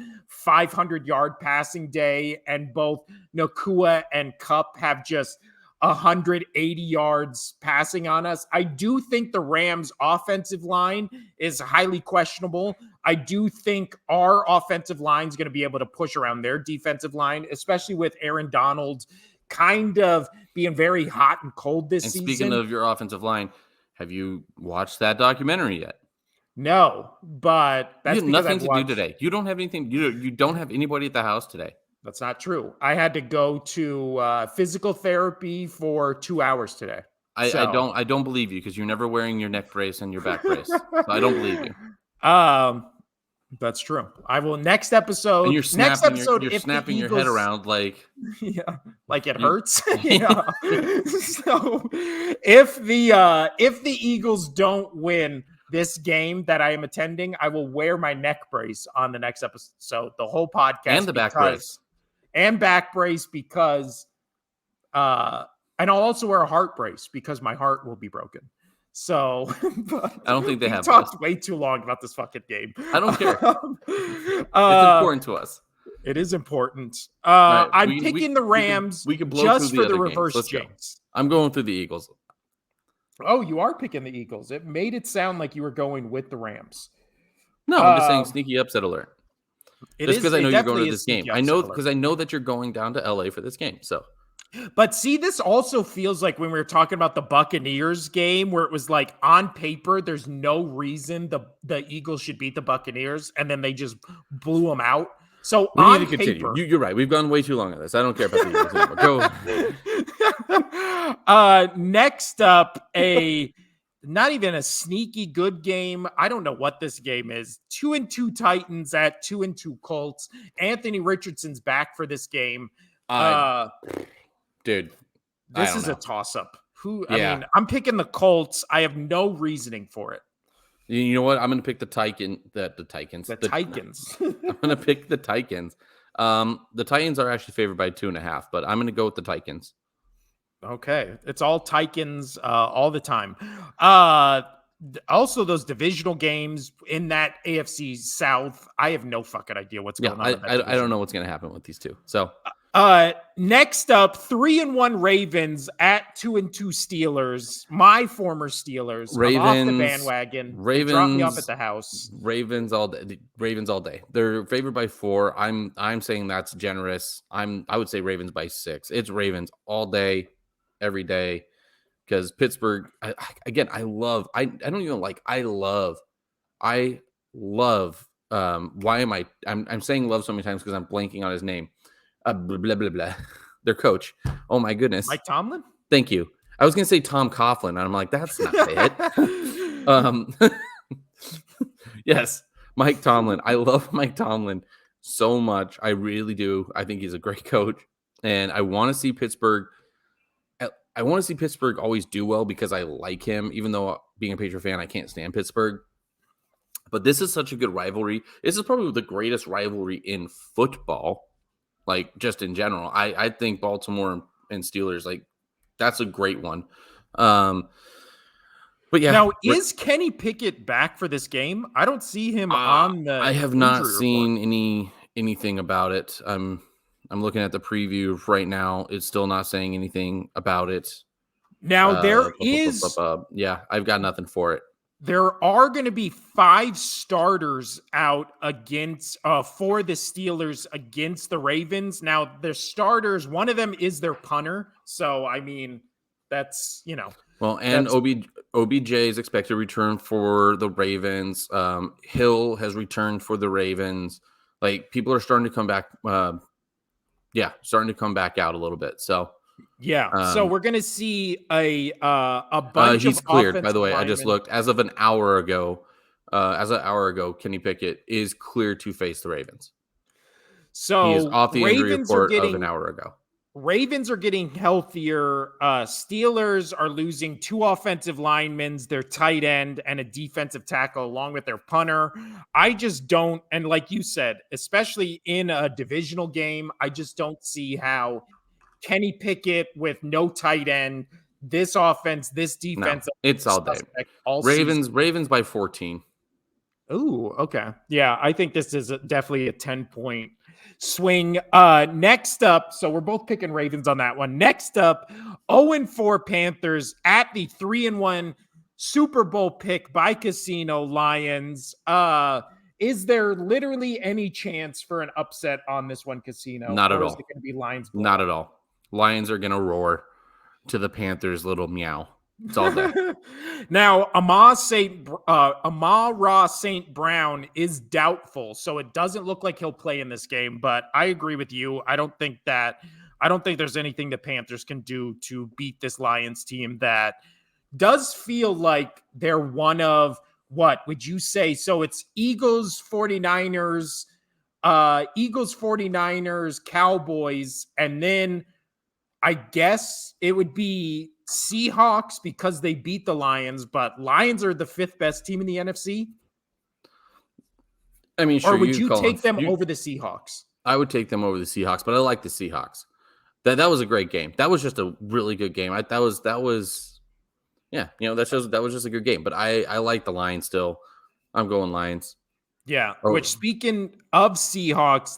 500-yard passing day and both Nacua and Kupp have just 180 yards passing on us. I do think the Rams offensive line is highly questionable. I do think our offensive line is going to be able to push around their defensive line, especially with Aaron Donald kind of being very hot and cold this season. And speaking of your offensive line, have you watched that documentary yet? No, but that's you have nothing to do today. You don't have anything. You don't have anybody at the house today. That's not true. I had to go to physical therapy for 2 hours today. I don't believe you because you're never wearing your neck brace and your back brace. So I don't believe you. That's true. I will next episode. And you're Next snapping episode, you're if the snapping your Eagles, head around like yeah, like it hurts. Yeah. So if the Eagles don't win this game that I am attending, I will wear my neck brace on the next episode. So the whole podcast and the back brace. And back brace because and I'll also wear a heart brace because my heart will be broken. So I don't think they have talked way too long about this fucking game. I don't care. It's important to us. It is important. Right. I'm picking the Rams we can blow just through for the other reverse games. jinx. I'm going through the Eagles. Oh, you are picking the Eagles. It made it sound like you were going with the Rams. No, I'm just saying sneaky upset alert. Just because I know you're going to this game. I know because I know that you're going down to LA for this game. So, but see, this also feels like when we were talking about the Buccaneers game, where it was like on paper, there's no reason the Eagles should beat the Buccaneers, and then they just blew them out. So we on need to continue. Paper, You're right. We've gone way too long on this. I don't care about the Eagles anymore. Go. Next up, not even a sneaky good game. I don't know what this game is. 2-2 Titans at 2-2 Colts. Anthony Richardson's back for this game. Dude, this is a toss-up. I mean, I'm picking the Colts. I have no reasoning for it. You know what? I'm going to pick the Titans. The Titans. I'm going to pick the Titans. The Titans are actually favored by 2.5, but I'm going to go with the Titans. Okay. It's all Titans all the time. Also, those divisional games in that AFC South, I have no fucking idea what's going on. I don't know what's going to happen with these two. So, next up, 3-1 Ravens at 2-2 Steelers. My former Steelers. Ravens I'm off the bandwagon. Drop me off at the house. Ravens all day. They're favored by 4. I'm saying that's generous. I would say Ravens by 6. It's Ravens all day, every day. Because Pittsburgh, I love. Why am I'm saying love so many times because I'm blanking on his name. Blah, blah, blah, blah. Their coach. Oh my goodness. Mike Tomlin? Thank you. I was gonna say Tom Coughlin, and I'm like, that's not it. Yes, Mike Tomlin. I love Mike Tomlin so much. I really do. I think he's a great coach, and I want to see Pittsburgh. I want to see Pittsburgh always do well because I like him, even though being a Patriot fan, I can't stand Pittsburgh. But this is such a good rivalry. This is probably the greatest rivalry in football, like just in general. I think Baltimore and Steelers, like that's a great one. But yeah. Now, is Kenny Pickett back for this game? I don't see him on the. I have not seen anything about it. I'm looking at the preview right now. It's still not saying anything about it. Now there is. I've got nothing for it. There are going to be 5 starters out against for the Steelers against the Ravens. Now, their starters, one of them is their punter. So, I mean, that's, Well, and OBJ is expected to return for the Ravens. Hill has returned for the Ravens. Like, people are starting to come back. Starting to come back out a little bit. So, so we're going to see a bunch he's of cleared, by the way. linemen. I just looked as of an hour ago. Kenny Pickett is cleared to face the Ravens. So he is off the injury report of an hour ago. Ravens are getting healthier. Steelers are losing 2 offensive linemen, their tight end, and a defensive tackle, along with their punter. I just don't, and like you said, especially in a divisional game, I just don't see how Kenny Pickett with no tight end, this offense, this defense. No, it's all day. Ravens by 14. Ooh, okay. Yeah, I think this is definitely a 10-point swing. Next up, so we're both picking Ravens on that one. Next up, 0-4 Panthers at the 3-1 Super Bowl pick by Casino Lions. Is there literally any chance for an upset on this one, Casino? Not at all. Is it going to be Lions? Not at all. Lions are going to roar to the Panthers' little meow. It's all there. Now, Amon-Ra St. Brown is doubtful, so it doesn't look like he'll play in this game, but I agree with you. I don't think there's anything the Panthers can do to beat this Lions team that does feel like they're one of what would you say? So it's Eagles, 49ers, Eagles, 49ers, Cowboys, and then I guess it would be Seahawks because they beat the Lions, but Lions are the 5th best team in the NFC. I mean, sure, Or would you you call them. take them over the Seahawks? I would take them over the Seahawks, but I like the Seahawks. That was a great game. That was just a really good game. That was yeah, that was just a good game. But I like the Lions still. I'm going Lions. Yeah, which speaking of Seahawks,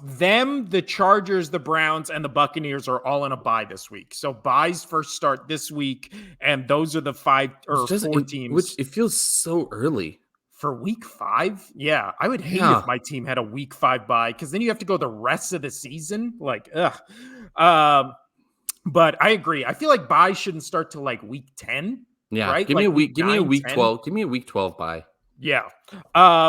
the Chargers, the Browns, and the Buccaneers are all in a bye this week. So byes first start this week, and those are the 5 or 4 teams. Which it feels so early. For week 5? Yeah, I would hate if my team had a week 5 bye because then you have to go the rest of the season. Like, ugh. But I agree. I feel like byes shouldn't start till like week 10. Yeah, right? Give me a week 12. Give me a week 12 bye. Yeah.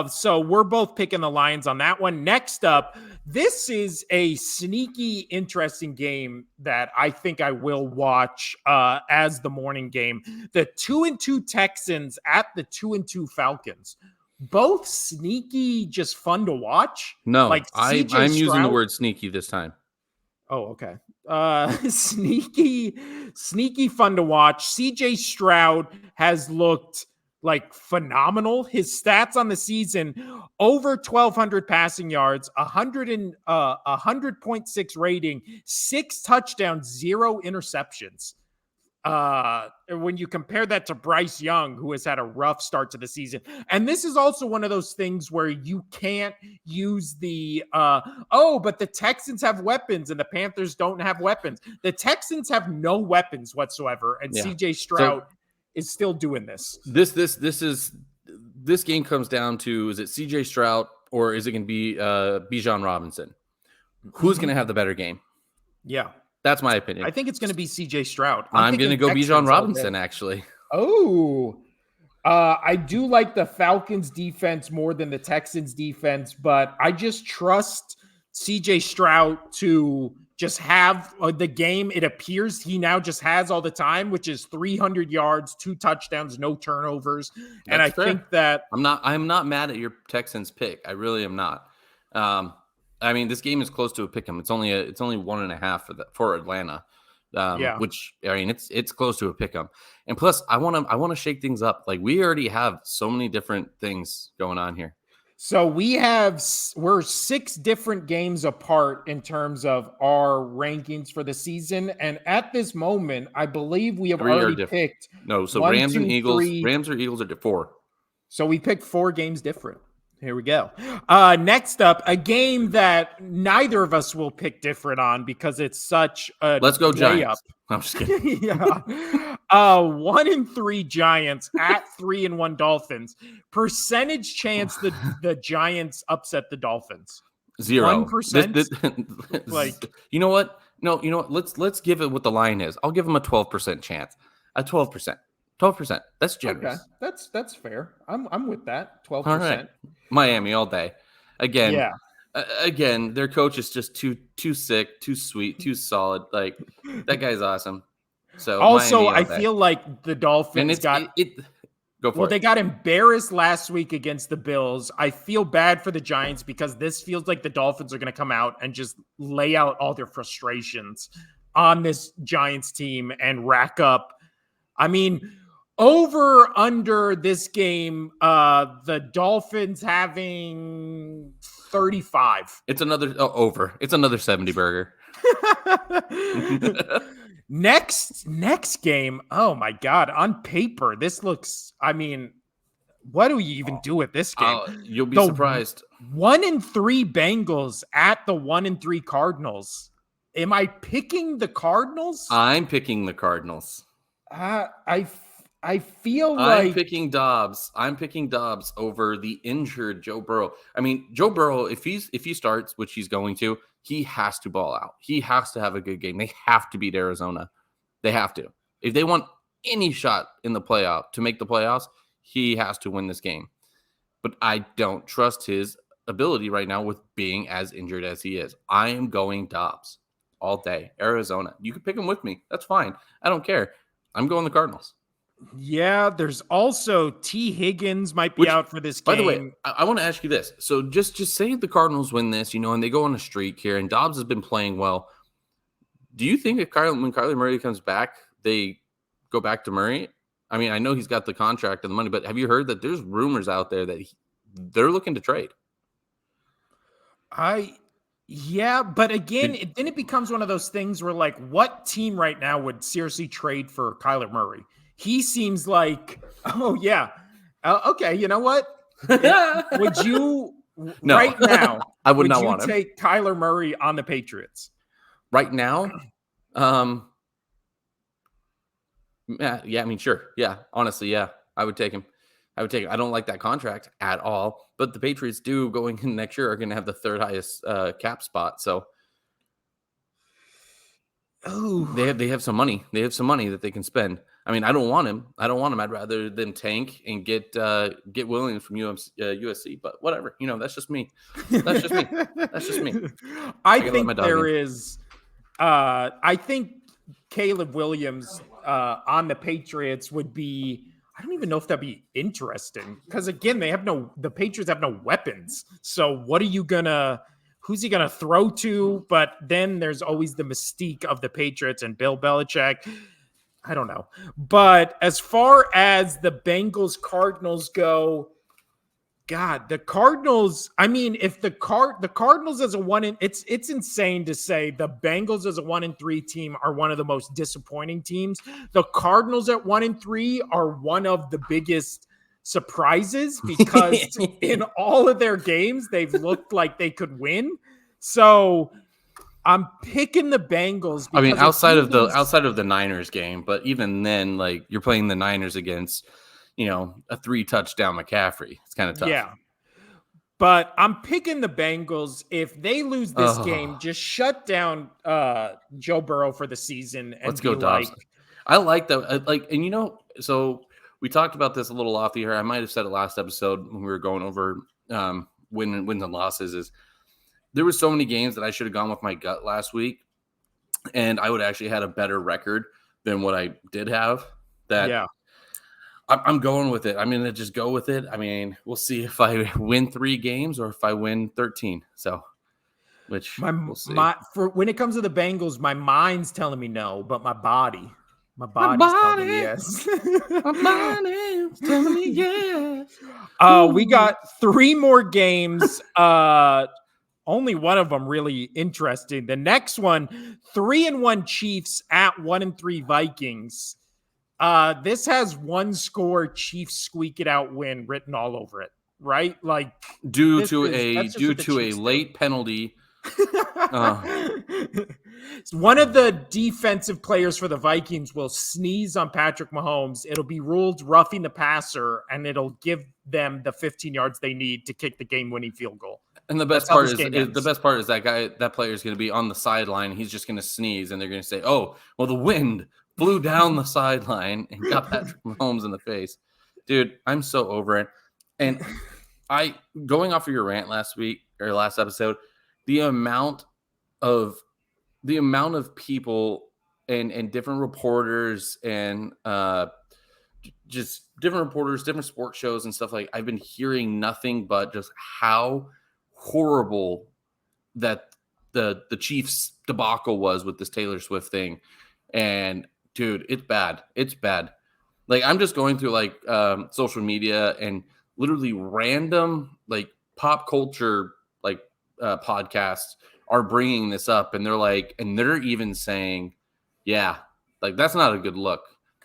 So we're both picking the Lions on that one. Next up, this is a sneaky, interesting game that I think I will watch as the morning game. The 2-2 Texans at the 2-2 Falcons. Both sneaky, just fun to watch. No, like I'm using the word sneaky this time. Oh, okay. Sneaky fun to watch. CJ Stroud has looked like phenomenal. His stats on the season: over 1,200 passing yards, 100.6 rating, 6 touchdowns, 0 interceptions. When you compare that to Bryce Young, who has had a rough start to the season. And this is also one of those things where you can't use but the Texans have weapons and the Panthers don't have weapons. The Texans have no weapons whatsoever, and CJ Stroud is still doing this. This game comes down to, is it CJ Stroud or is it going to be Bijan Robinson? Who's going to have the better game? Yeah. That's my opinion. I think it's going to be CJ Stroud. I'm going to go Bijan Robinson, actually. Oh, I do like the Falcons defense more than the Texans defense, but I just trust CJ Stroud to just have the game it appears he now just has all the time, which is 300 yards, 2 touchdowns, no turnovers. And I think that I'm not mad at your Texans pick. I really am not. I mean, this game is close to a pick 'em. It's only 1.5 for Atlanta. Which, I mean, it's close to a pick 'em. And plus, I want to shake things up. Like, we already have so many different things going on here. So we're 6 different games apart in terms of our rankings for the season. And at this moment, I believe we have already picked. No, so 1, Rams 2, and Eagles. 3. Rams or Eagles are 4. So we picked 4 games different. Here we go. Next up, a game that neither of us will pick different on because it's such a let's go Giants. Up. I'm just kidding. 1-3 Giants at 3-1 Dolphins. Percentage chance the Giants upset the Dolphins. 0. 1%. Like, you know what? No, you know what? Let's give it what the line is. I'll give them a 12% chance. A 12%. 12%. That's generous. Okay, that's fair. I'm with that. 12%. All right. Miami all day. Again, their coach is just too sick, too sweet, too solid. Like, that guy's awesome. So also, I feel like the Dolphins they got embarrassed last week against the Bills. I feel bad for the Giants because this feels like the Dolphins are going to come out and just lay out all their frustrations on this Giants team and rack up. I mean, over under this game, the Dolphins having 35. It's another over. It's another 70 burger. Next game. Oh my God. On paper, this looks, I mean, what do you even do with this game? You'll be surprised. 1-3 Bengals at the 1-3 Cardinals. Am I picking the Cardinals? I'm picking the Cardinals. I feel like I'm picking Dobbs. I'm picking Dobbs over the injured Joe Burrow. I mean, Joe Burrow, if he starts, which he's going to, he has to ball out. He has to have a good game. They have to beat Arizona. They have to. If they want any shot in the playoff to make the playoffs, he has to win this game. But I don't trust his ability right now with being as injured as he is. I am going Dobbs all day. Arizona. You can pick him with me. That's fine. I don't care. I'm going the Cardinals. Yeah, there's also T. Higgins might be Which, out for this by the way, game. I want to ask you this. So just say the Cardinals win this, and they go on a streak here, and Dobbs has been playing well. Do you think when Kyler Murray comes back, they go back to Murray? I mean, I know he's got the contract and the money, but have you heard that there's rumors out there that they're looking to trade? Yeah, but again, Did, then it becomes one of those things where, like, what team right now would seriously trade for Kyler Murray? He seems like, oh yeah, okay. You know what? Would you no, right now? I would would not you want him. take Kyler Murray on the Patriots Right now? Yeah, I mean, sure. Yeah, honestly, yeah, I would take him. I don't like that contract at all, but the Patriots going in next year are going to have the third highest cap spot. So they have some money. They have some money that they can spend. I mean, I don't want him. I'd rather them tank and get Williams from USC. But whatever, that's just me. That's just me. That's just me. I think there is. I think Caleb Williams on the Patriots would be. I don't even know if that'd be interesting because again, the Patriots have no weapons. So who's he gonna throw to? But then there's always the mystique of the Patriots and Bill Belichick. I don't know. But as far as the Bengals Cardinals go, God, the Cardinals, I mean, if the Cardinals as a it's insane to say the Bengals as a 1-3 team are one of the most disappointing teams. The Cardinals at 1-3 are one of the biggest surprises because in all of their games, they've looked like they could win. So I'm picking the Bengals. I mean, outside of the Niners game, but even then, like you're playing the Niners against a 3-touchdown McCaffrey. It's kind of tough. Yeah. But I'm picking the Bengals. If they lose this game, just shut down Joe Burrow for the season. And let's go, Dobbs. I like that. And so we talked about this a little off the air. I might have said it last episode when we were going over wins and losses. Is there were so many games that I should have gone with my gut last week, and I would actually had a better record than what I did have. I'm going with it. I'm going to just go with it. I mean, we'll see if I win 3 games or if I win 13. So, we'll see. For when it comes to the Bengals, my mind's telling me no, but my body's telling me yes. My body's telling me yes. We got 3 more games. Only one of them really interesting. The next one, 3-1 Chiefs at 1-3 Vikings. This has 1 score Chiefs squeak it out win written all over it, right? Like due to a late penalty. One of the defensive players for the Vikings will sneeze on Patrick Mahomes. It'll be ruled roughing the passer, and it'll give them the 15 yards they need to kick the game-winning field goal. And the best part is that player is going to be on the sideline. He's just going to sneeze, and they're going to say, "Oh, well, the wind flew down the sideline and got Patrick Mahomes in the face." Dude, I'm so over it. And going off of your rant last episode, the amount of people and different reporters and just different reporters, different sports shows and stuff, like I've been hearing nothing but just how horrible that the Chiefs debacle was with this Taylor Swift thing. And dude, it's bad. It's bad. Like I'm just going through like social media and literally random like pop culture like podcasts are bringing this up, and they're even saying, yeah, like that's not a good look.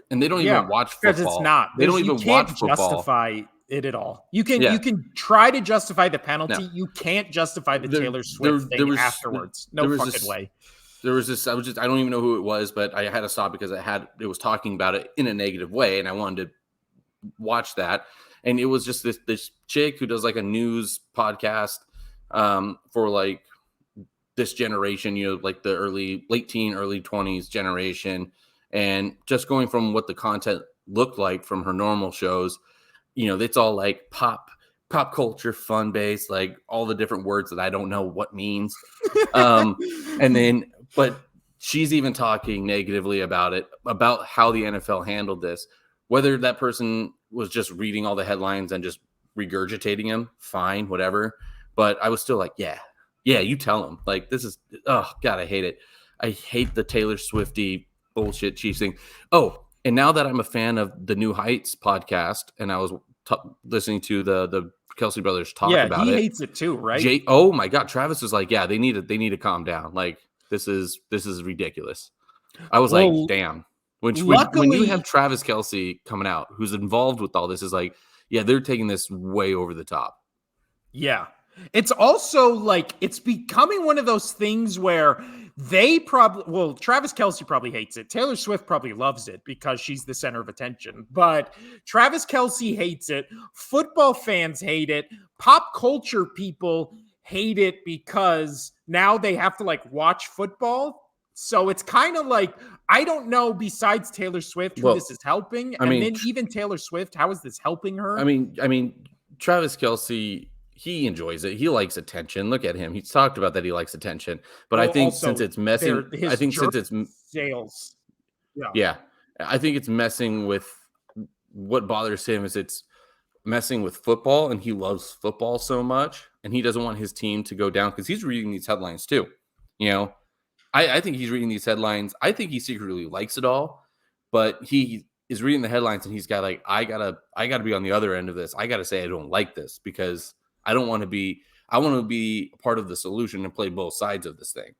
And they don't even watch football. Because it's not. They don't even watch football. Justify it at all. You can try to justify the penalty. No. You can't justify the Taylor Swift thing afterwards. No fucking way. There was this. I don't even know who it was, but I had to stop because it was talking about it in a negative way, and I wanted to watch that. And it was just this chick who does like a news podcast for like this generation, like the late teen, early 20s generation, and just going from what the content looked like from her normal shows. It's all like pop culture, fun based, like all the different words that I don't know what means. But she's even talking negatively about how the NFL handled this, Whether that person was just reading all the headlines and just regurgitating them, fine, whatever. But I was still like, yeah, you tell them. Like, this is, oh, God, I hate it. I hate the Taylor Swifty bullshit Chiefs thing. Oh, and now that I'm a fan of the New Heights podcast, and I was listening to the Kelsey brothers talk about he it. hates it too, right? Oh my God, Travis was like, yeah, they need to calm down. Like, this is ridiculous. I was like, damn. When you have Travis Kelce coming out, who's involved with all this, is like, yeah, they're taking this way over the top. Yeah. It's also like, it's becoming one of those things where Travis Kelce probably hates it. Taylor Swift probably loves it because she's the center of attention. But Travis Kelce hates it. Football fans hate it. Pop culture people hate it because now they have to like watch football. So it's kind of like, I don't know, besides Taylor Swift, who this is helping. Then even Taylor Swift, how is this helping her? I mean, Travis Kelce, he enjoys it. He likes attention. Look at him. He's talked about that he likes attention. But I think since it's messing, sales. Yeah. I think it's messing with what bothers him is it's messing with football, and he loves football so much, and he doesn't want his team to go down because he's reading these headlines too. You know, I think he's reading these headlines. I think he secretly likes it all, but he is reading the headlines and he's got like, I gotta be on the other end of this. I gotta say I don't like this because I want to be a part of the solution and play both sides of this thing.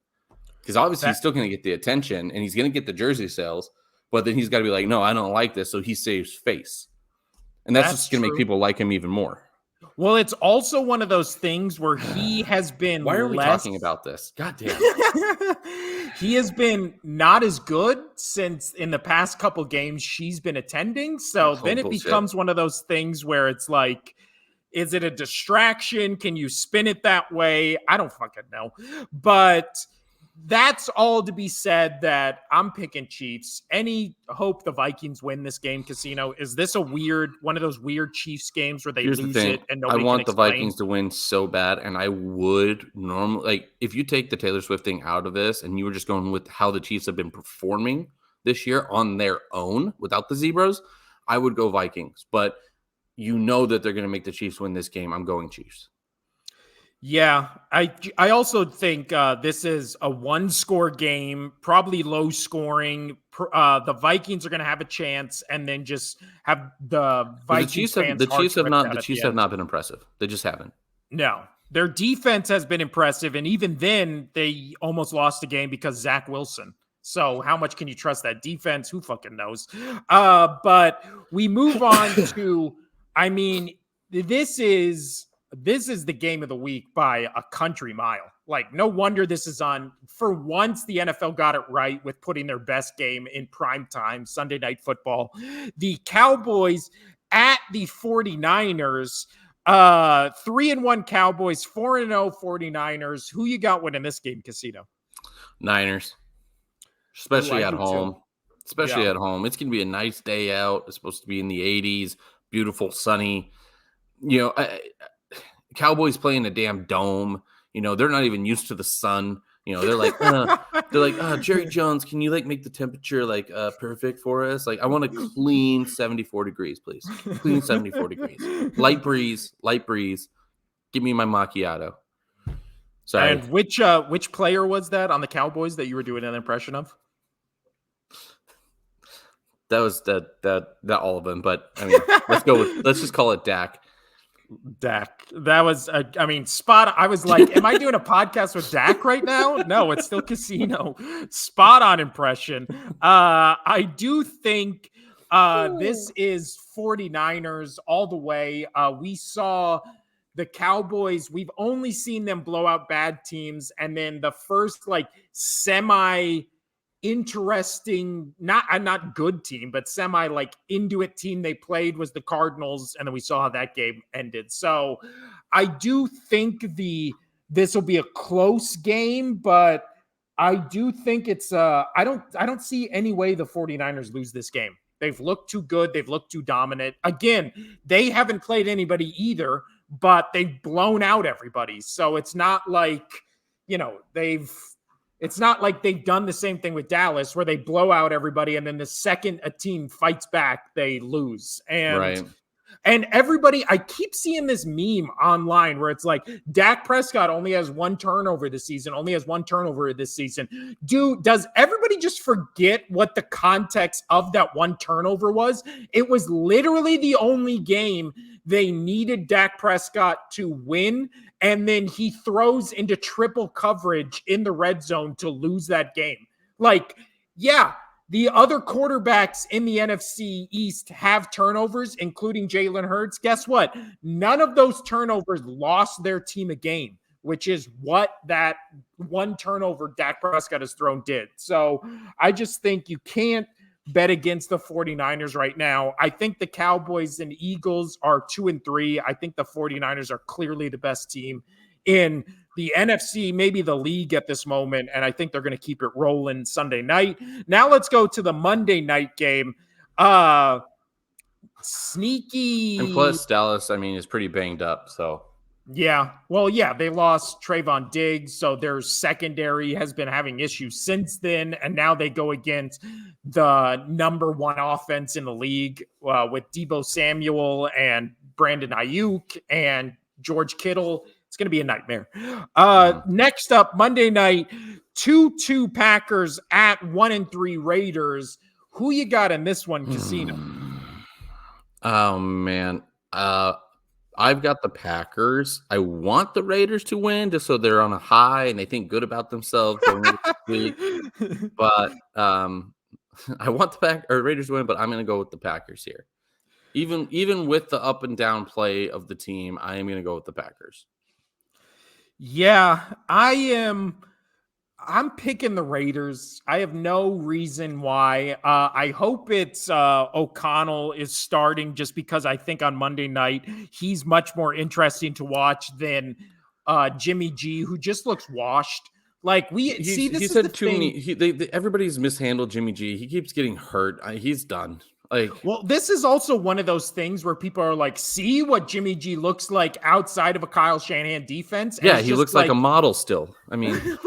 Because obviously he's still going to get the attention and he's going to get the jersey sales, but then he's got to be like, no, I don't like this. So he saves face. And that's just going to make people like him even more. Well, it's also one of those things where he has been. Why are we talking about this? God damn. He has been not as good since in the past couple games she's been attending. So then it becomes one of those things where it's like, is it a distraction? Can you spin it that way? I don't fucking know. But that's all to be said that I'm picking Chiefs. Any hope the Vikings win this game, Casino? Is this one of those weird Chiefs games where they lose it and nobody I want can the explain? Vikings to win so bad, and I would normally, like, if you take the Taylor Swift thing out of this and you were just going with how the Chiefs have been performing this year on their own without the Zebras, I would go Vikings. But you know that they're going to make the Chiefs win this game. I'm going Chiefs. Yeah, I also think this is a one-score game, probably low scoring. The Vikings are going to have a chance, and then just have the Vikings fans. The Chiefs have not been impressive. They just haven't. No, their defense has been impressive, and even then, they almost lost the game because Zach Wilson. So how much can you trust that defense? Who fucking knows? But we move on to. I mean, this is the game of the week by a country mile. Like, no wonder this is on. For once, the NFL got it right with putting their best game in prime time, Sunday Night Football. The Cowboys at the 49ers. 3-1 Cowboys, 4-0 49ers. Who you got winning this game, Casino? Niners. Especially at home. At home. It's going to be a nice day out. It's supposed to be in the 80s. Beautiful, sunny. You know, Cowboys play in a damn dome. You know, they're not even used to the sun. You know, they're like, Jerry Jones, can you like make the temperature like perfect for us? Like, I want a clean 74 degrees, please. Clean 74 degrees. Light breeze. Give me my macchiato. Sorry. And which player was that on the Cowboys that you were doing an impression of? That was that all of them, but I mean, let's just call it Dak. Dak. That was, spot. I was like, am I doing a podcast with Dak right now? No, it's still Casino. Spot on impression. I do think this is 49ers all the way. We saw the Cowboys. We've only seen them blow out bad teams. And then the first like semi interesting, not good team, but semi like into it team they played was the Cardinals, and then we saw how that game ended. So I do think this will be a close game, but I do think it's I don't see any way the 49ers lose this game. They've looked too good, they've looked too dominant. Again, they haven't played anybody either, but they've blown out everybody. So it's not like, you know, they've It's not like they've done the same thing with Dallas where they blow out everybody and then the second a team fights back, they lose. Right. And everybody, I keep seeing this meme online where it's like Dak Prescott only has one turnover this season, Dude, does everybody just forget what the context of that one turnover was? It was literally the only game they needed Dak Prescott to win. And then he throws into triple coverage in the red zone to lose that game. Like, yeah, the other quarterbacks in the NFC East have turnovers, including Jalen Hurts. Guess what? None of those turnovers lost their team a game, which is what that one turnover Dak Prescott has thrown did. So I just think you can't bet against the 49ers right now. I think the Cowboys and Eagles are 2-3. I think the 49ers are clearly the best team in the NFC, maybe the league at this moment, and I think they're going to keep it rolling Sunday night. Now let's go to the Monday night game. Sneaky. And plus Dallas, I mean, is pretty banged up, so. Yeah. Well, yeah, they lost Trayvon Diggs, so their secondary has been having issues since then, and now they go against the number one offense in the league with Deebo Samuel and Brandon Ayuk and George Kittle. It's going to be a nightmare. Next up, Monday night, 2-2 Packers at 1-3 Raiders. Who you got in this one, Casino? Oh, man. I've got the Packers. I want the Raiders to win just so they're on a high and they think good about themselves going into this week. But I want the Raiders to win, but I'm going to go with the Packers here. Even with the up and down play of the team, I am going to go with the Packers. Yeah, I'm picking the Raiders. I have no reason why. I hope it's O'Connell is starting just because I think on Monday night he's much more interesting to watch than Jimmy G, who just looks washed. Like this is too many. Everybody's mishandled Jimmy G. He keeps getting hurt. He's done. Well, this is also one of those things where people are like, see what Jimmy G looks like outside of a Kyle Shanahan defense. And he looks like a model still. I mean,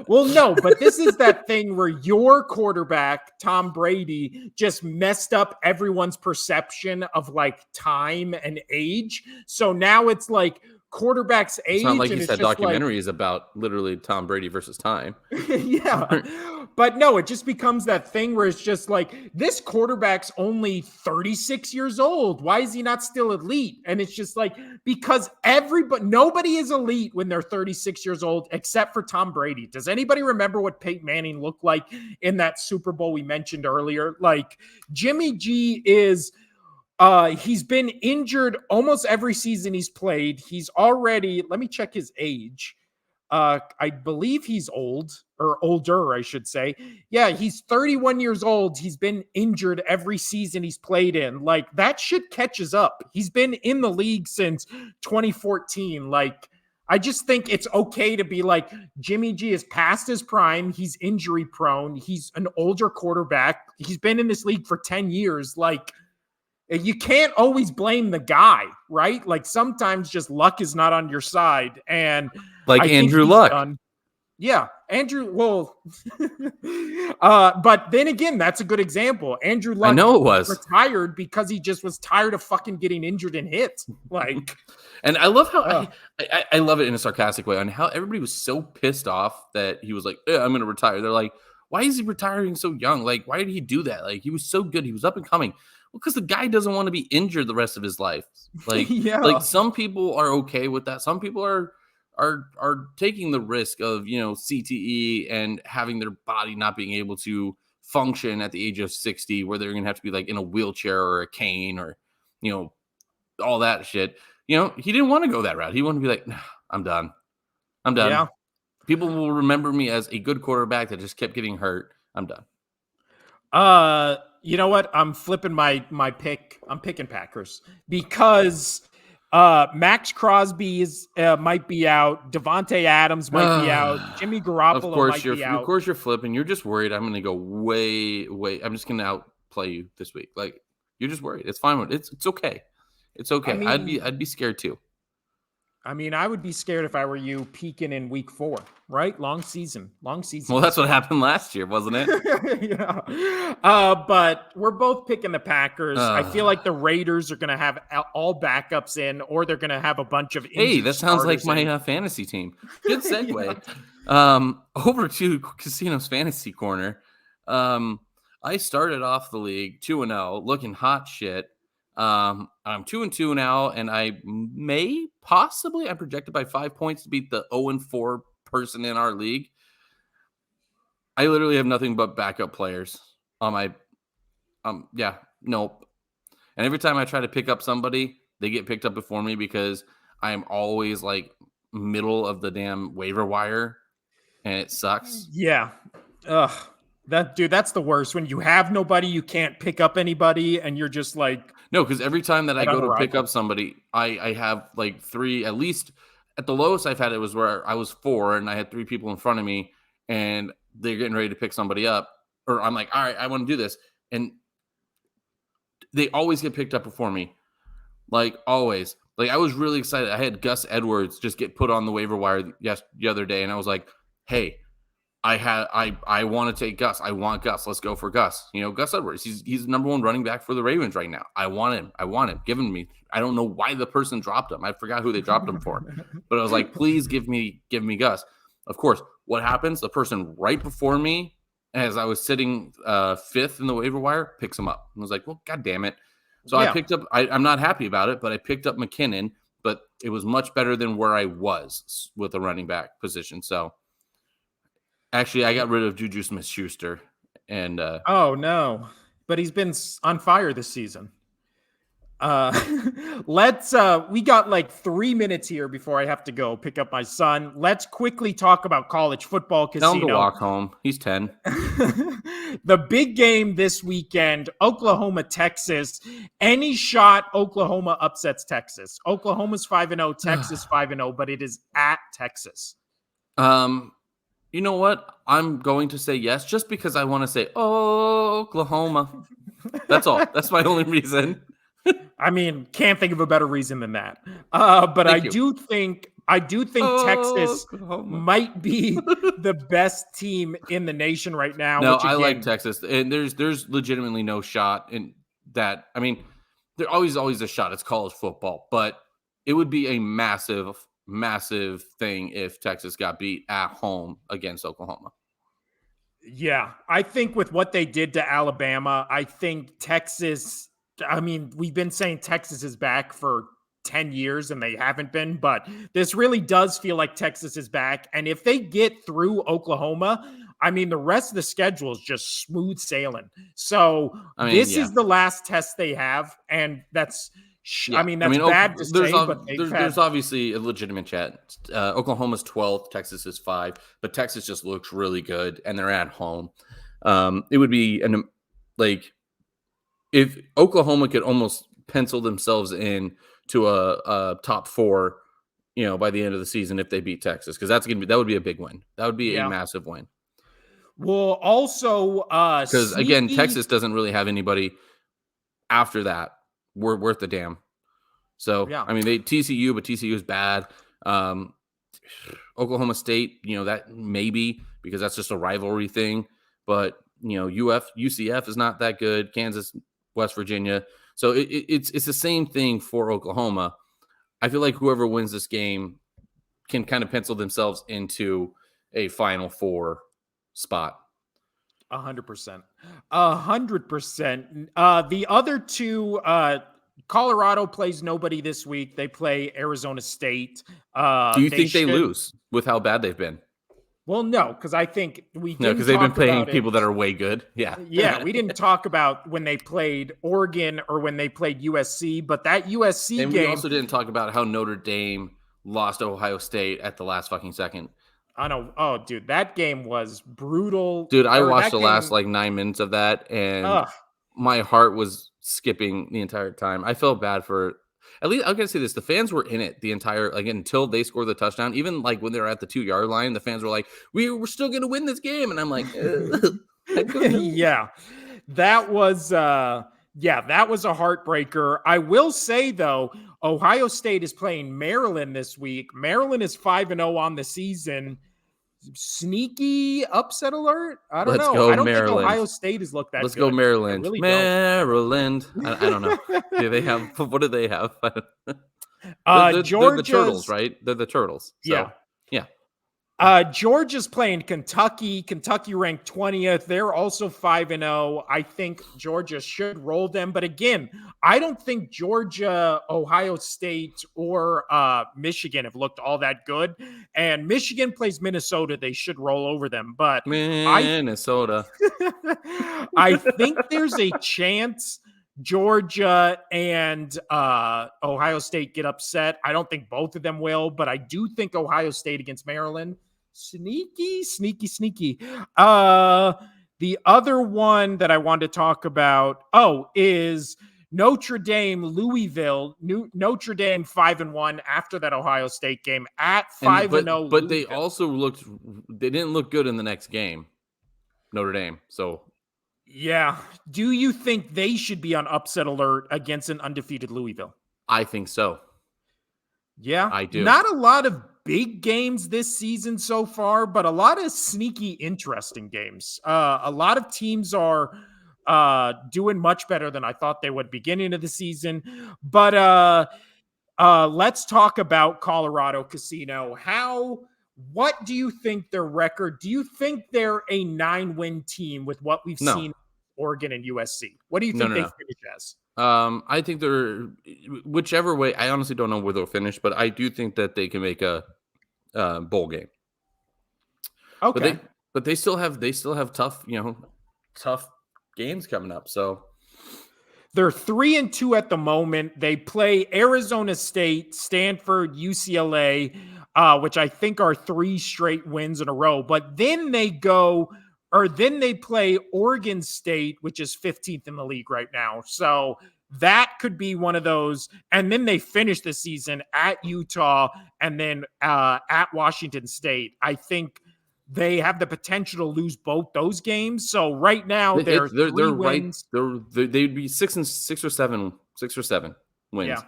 well, no, but this is that thing where your quarterback, Tom Brady, just messed up everyone's perception of like time and age. So now it's like quarterback's age. It's not like he said documentary is about literally Tom Brady versus time. Yeah. But no, it just becomes that thing where it's just like, this quarterback's only 36 years old. Why is he not still elite? And it's just like, because nobody is elite when they're 36 years old, except for Tom Brady. Does anybody remember what Peyton Manning looked like in that Super Bowl we mentioned earlier? Like, Jimmy G is... he's been injured almost every season he's played. He's already, let me check his age. I believe he's old or older, I should say. Yeah, he's 31 years old. He's been injured every season he's played in. Like, that shit catches up. He's been in the league since 2014. Like, I just think it's okay to be like, Jimmy G is past his prime. He's injury prone. He's an older quarterback. He's been in this league for 10 years. Like, you can't always blame the guy, right? Like, sometimes just luck is not on your side. And like Andrew Luck. Yeah, Andrew. Well, but then again, that's a good example. Andrew Luck, I know it was retired because he just was tired of fucking getting injured and hit. Like, and I love how I love it in a sarcastic way on how everybody was so pissed off that he was like, I'm going to retire. They're like, why is he retiring so young? Like, why did he do that? Like, he was so good. He was up and coming. Well, because the guy doesn't want to be injured the rest of his life. Like, like some people are okay with that. Some people are taking the risk of, CTE and having their body not being able to function at the age of 60, where they're going to have to be like in a wheelchair or a cane or, all that shit. He didn't want to go that route. He wanted to be like, nah, I'm done. Yeah. People will remember me as a good quarterback that just kept getting hurt. I'm done. You know what? I'm flipping my pick. I'm picking Packers because Max Crosby might be out. Devontae Adams might be out. Jimmy Garoppolo might be out. Of course you're flipping. You're just worried I'm going to go way. I'm just going to outplay you this week. Like, you're just worried. It's fine. It's okay. It's okay. I mean, I'd be scared too. I mean, I would be scared if I were you peaking in week 4, right? Long season. Well, that's what happened last year, wasn't it? Yeah. But we're both picking the Packers. I feel like the Raiders are going to have all backups in, or they're going to have a bunch of injured Hey, that sounds like starters my fantasy team. Good segue. Over to Casino's fantasy corner. I started off the league 2-0, looking hot shit. I'm 2-2 now, and I'm projected by 5 points to beat the 0-4 person in our league. I literally have nothing but backup players on my nope. And every time I try to pick up somebody, they get picked up before me because I am always like middle of the damn waiver wire, and it sucks. Yeah. Ugh. That's the worst. When you have nobody, you can't pick up anybody, and you're just like, no, because every time that I go to pick up somebody, I have like 3, at least at the lowest I've had it was where I was 4 and I had 3 people in front of me and they're getting ready to pick somebody up, or I'm like, all right, I want to do this. And they always get picked up before me. Like always. Like I was really excited. I had Gus Edwards just get put on the waiver wire the other day, and I was like, hey, I want to take Gus. I want Gus. Let's go for Gus. Gus Edwards. He's the number 1 running back for the Ravens right now. I want him. Give him to me. I don't know why the person dropped him. I forgot who they dropped him for. But I was like, please give me Gus. Of course, what happens? The person right before me, as I was sitting 5th in the waiver wire, picks him up. I was like, well, God damn it. So I picked up, I'm not happy about it, but I picked up McKinnon, but it was much better than where I was with the running back position. So actually, I got rid of Juju Smith-Schuster. And oh, no. But he's been on fire this season. We got like 3 minutes here before I have to go pick up my son. Let's quickly talk about college football. Casino. Tell him to walk home. He's 10. The big game this weekend, Oklahoma, Texas. Any shot Oklahoma upsets Texas. Oklahoma's 5-0, Texas 5-0, but it is at Texas. You know what? I'm going to say yes, just because I want to say, oh, Oklahoma. That's all. That's my only reason. I mean, can't think of a better reason than that. But I do think Texas might be the best team in the nation right now. No, I like Texas, and there's legitimately no shot in that. I mean, there's always a shot. It's college football, but it would be a massive thing if Texas got beat at home against Oklahoma. Yeah, I think with what they did to Alabama, I think Texas. I mean, we've been saying Texas is back for 10 years and they haven't been, but this really does feel like Texas is back. And if they get through Oklahoma, I mean, the rest of the schedule is just smooth sailing. So this is the last test they have. And that's bad to say, but there's obviously a legitimate chat. Oklahoma's 12th, Texas is 5, but Texas just looks really good and they're at home. It would be if Oklahoma could almost pencil themselves in to a top 4, by the end of the season if they beat Texas, because that would be a big win. That would be a massive win. Well, also because again, Texas doesn't really have anybody after that worth the damn. So I mean, TCU, but TCU is bad. Oklahoma State, that maybe because that's just a rivalry thing, but UCF is not that good. Kansas, West Virginia. So it's the same thing for Oklahoma. I feel like whoever wins this game can kind of pencil themselves into a Final Four spot. 100%. 100%. The other two, Colorado plays nobody this week. They play Arizona State. Do you think they lose with how bad they've been? Well, no, because I think because they've been playing people that are way good. Yeah. Yeah, we didn't talk about when they played Oregon or when they played USC, but that USC game. We also didn't talk about how Notre Dame lost to Ohio State at the last fucking second. I know. Oh, dude, that game was brutal. Dude, I watched the last 9 minutes of that, and my heart was skipping the entire time. I felt bad for. At least I'm gonna say this: the fans were in it the entire until they scored the touchdown. Even when they were at the 2-yard line, the fans were like, "We're still gonna win this game," and I'm like, "Yeah, that was a heartbreaker." I will say though, Ohio State is playing Maryland this week. Maryland is 5-0 on the season. Sneaky upset alert? I don't Let's know. go I don't think Maryland. Ohio State has looked that Let's good. go Maryland. I really Maryland. I don't know. Do they have? What do they have? They're the Turtles, right? They're the Turtles. So, yeah. Georgia's playing Kentucky. Kentucky ranked 20th. They're also 5-0. I think Georgia should roll them. But again, I don't think Georgia, Ohio State, or Michigan have looked all that good. And Michigan plays Minnesota. They should roll over them. But Minnesota. I think there's a chance Georgia and Ohio State get upset. I don't think both of them will, but I do think Ohio State against Maryland. Sneaky. The other one that I wanted to talk about, is Notre Dame, Louisville. Notre Dame 5-1 after that Ohio State game at 5-0. But they also they didn't look good in the next game, Notre Dame. So yeah. Do you think they should be on upset alert against an undefeated Louisville? I think so. Yeah, I do. Not a lot of big games this season so far, but a lot of sneaky, interesting games. A lot of teams are doing much better than I thought they would beginning of the season. But let's talk about Colorado Casino. What do you think their record? Do you think they're a 9-win team with what we've seen Oregon and USC? What do you think they finish as? I think they're whichever way. I honestly don't know where they'll finish, but I do think that they can make a bowl game. Okay, but they still have tough games coming up. So they're 3-2 at the moment. They play Arizona State, Stanford, UCLA, which I think are 3 straight wins in a row. But then they play Oregon State, which is 15th in the league right now. So that could be one of those. And then they finish the season at Utah and then at Washington State. I think they have the potential to lose both those games. So right now they're 3 wins. They'd be 6 or 7 wins. Yeah,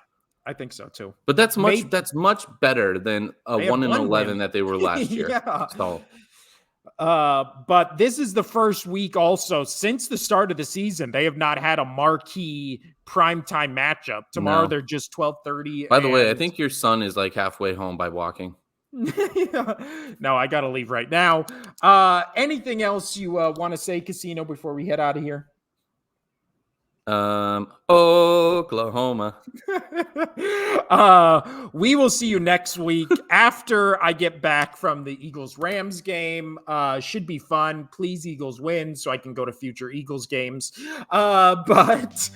I think so too. But that's much better than a 1-11 that they were last year. Yeah. So. But this is the first week also since the start of the season. They have not had a marquee primetime matchup. Tomorrow they're just 12:30. By the way, I think your son is like halfway home by walking. No, I got to leave right now. Anything else you want to say, Casino, before we head out of here? Oklahoma. We will see you next week after I get back from the Eagles-Rams game. Should be fun. Please, Eagles win so I can go to future Eagles games. But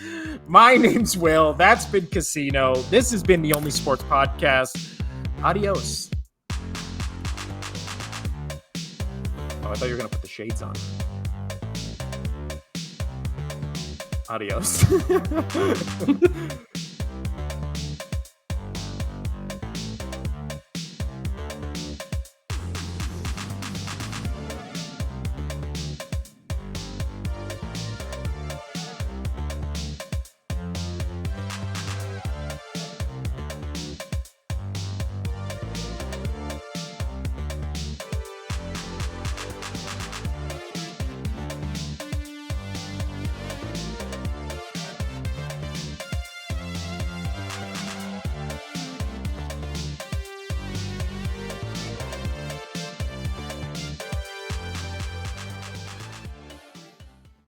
my name's Will. That's been Casino. This has been the Only Sports Podcast. Adios. Oh, I thought you were going to put the shades on. Adios.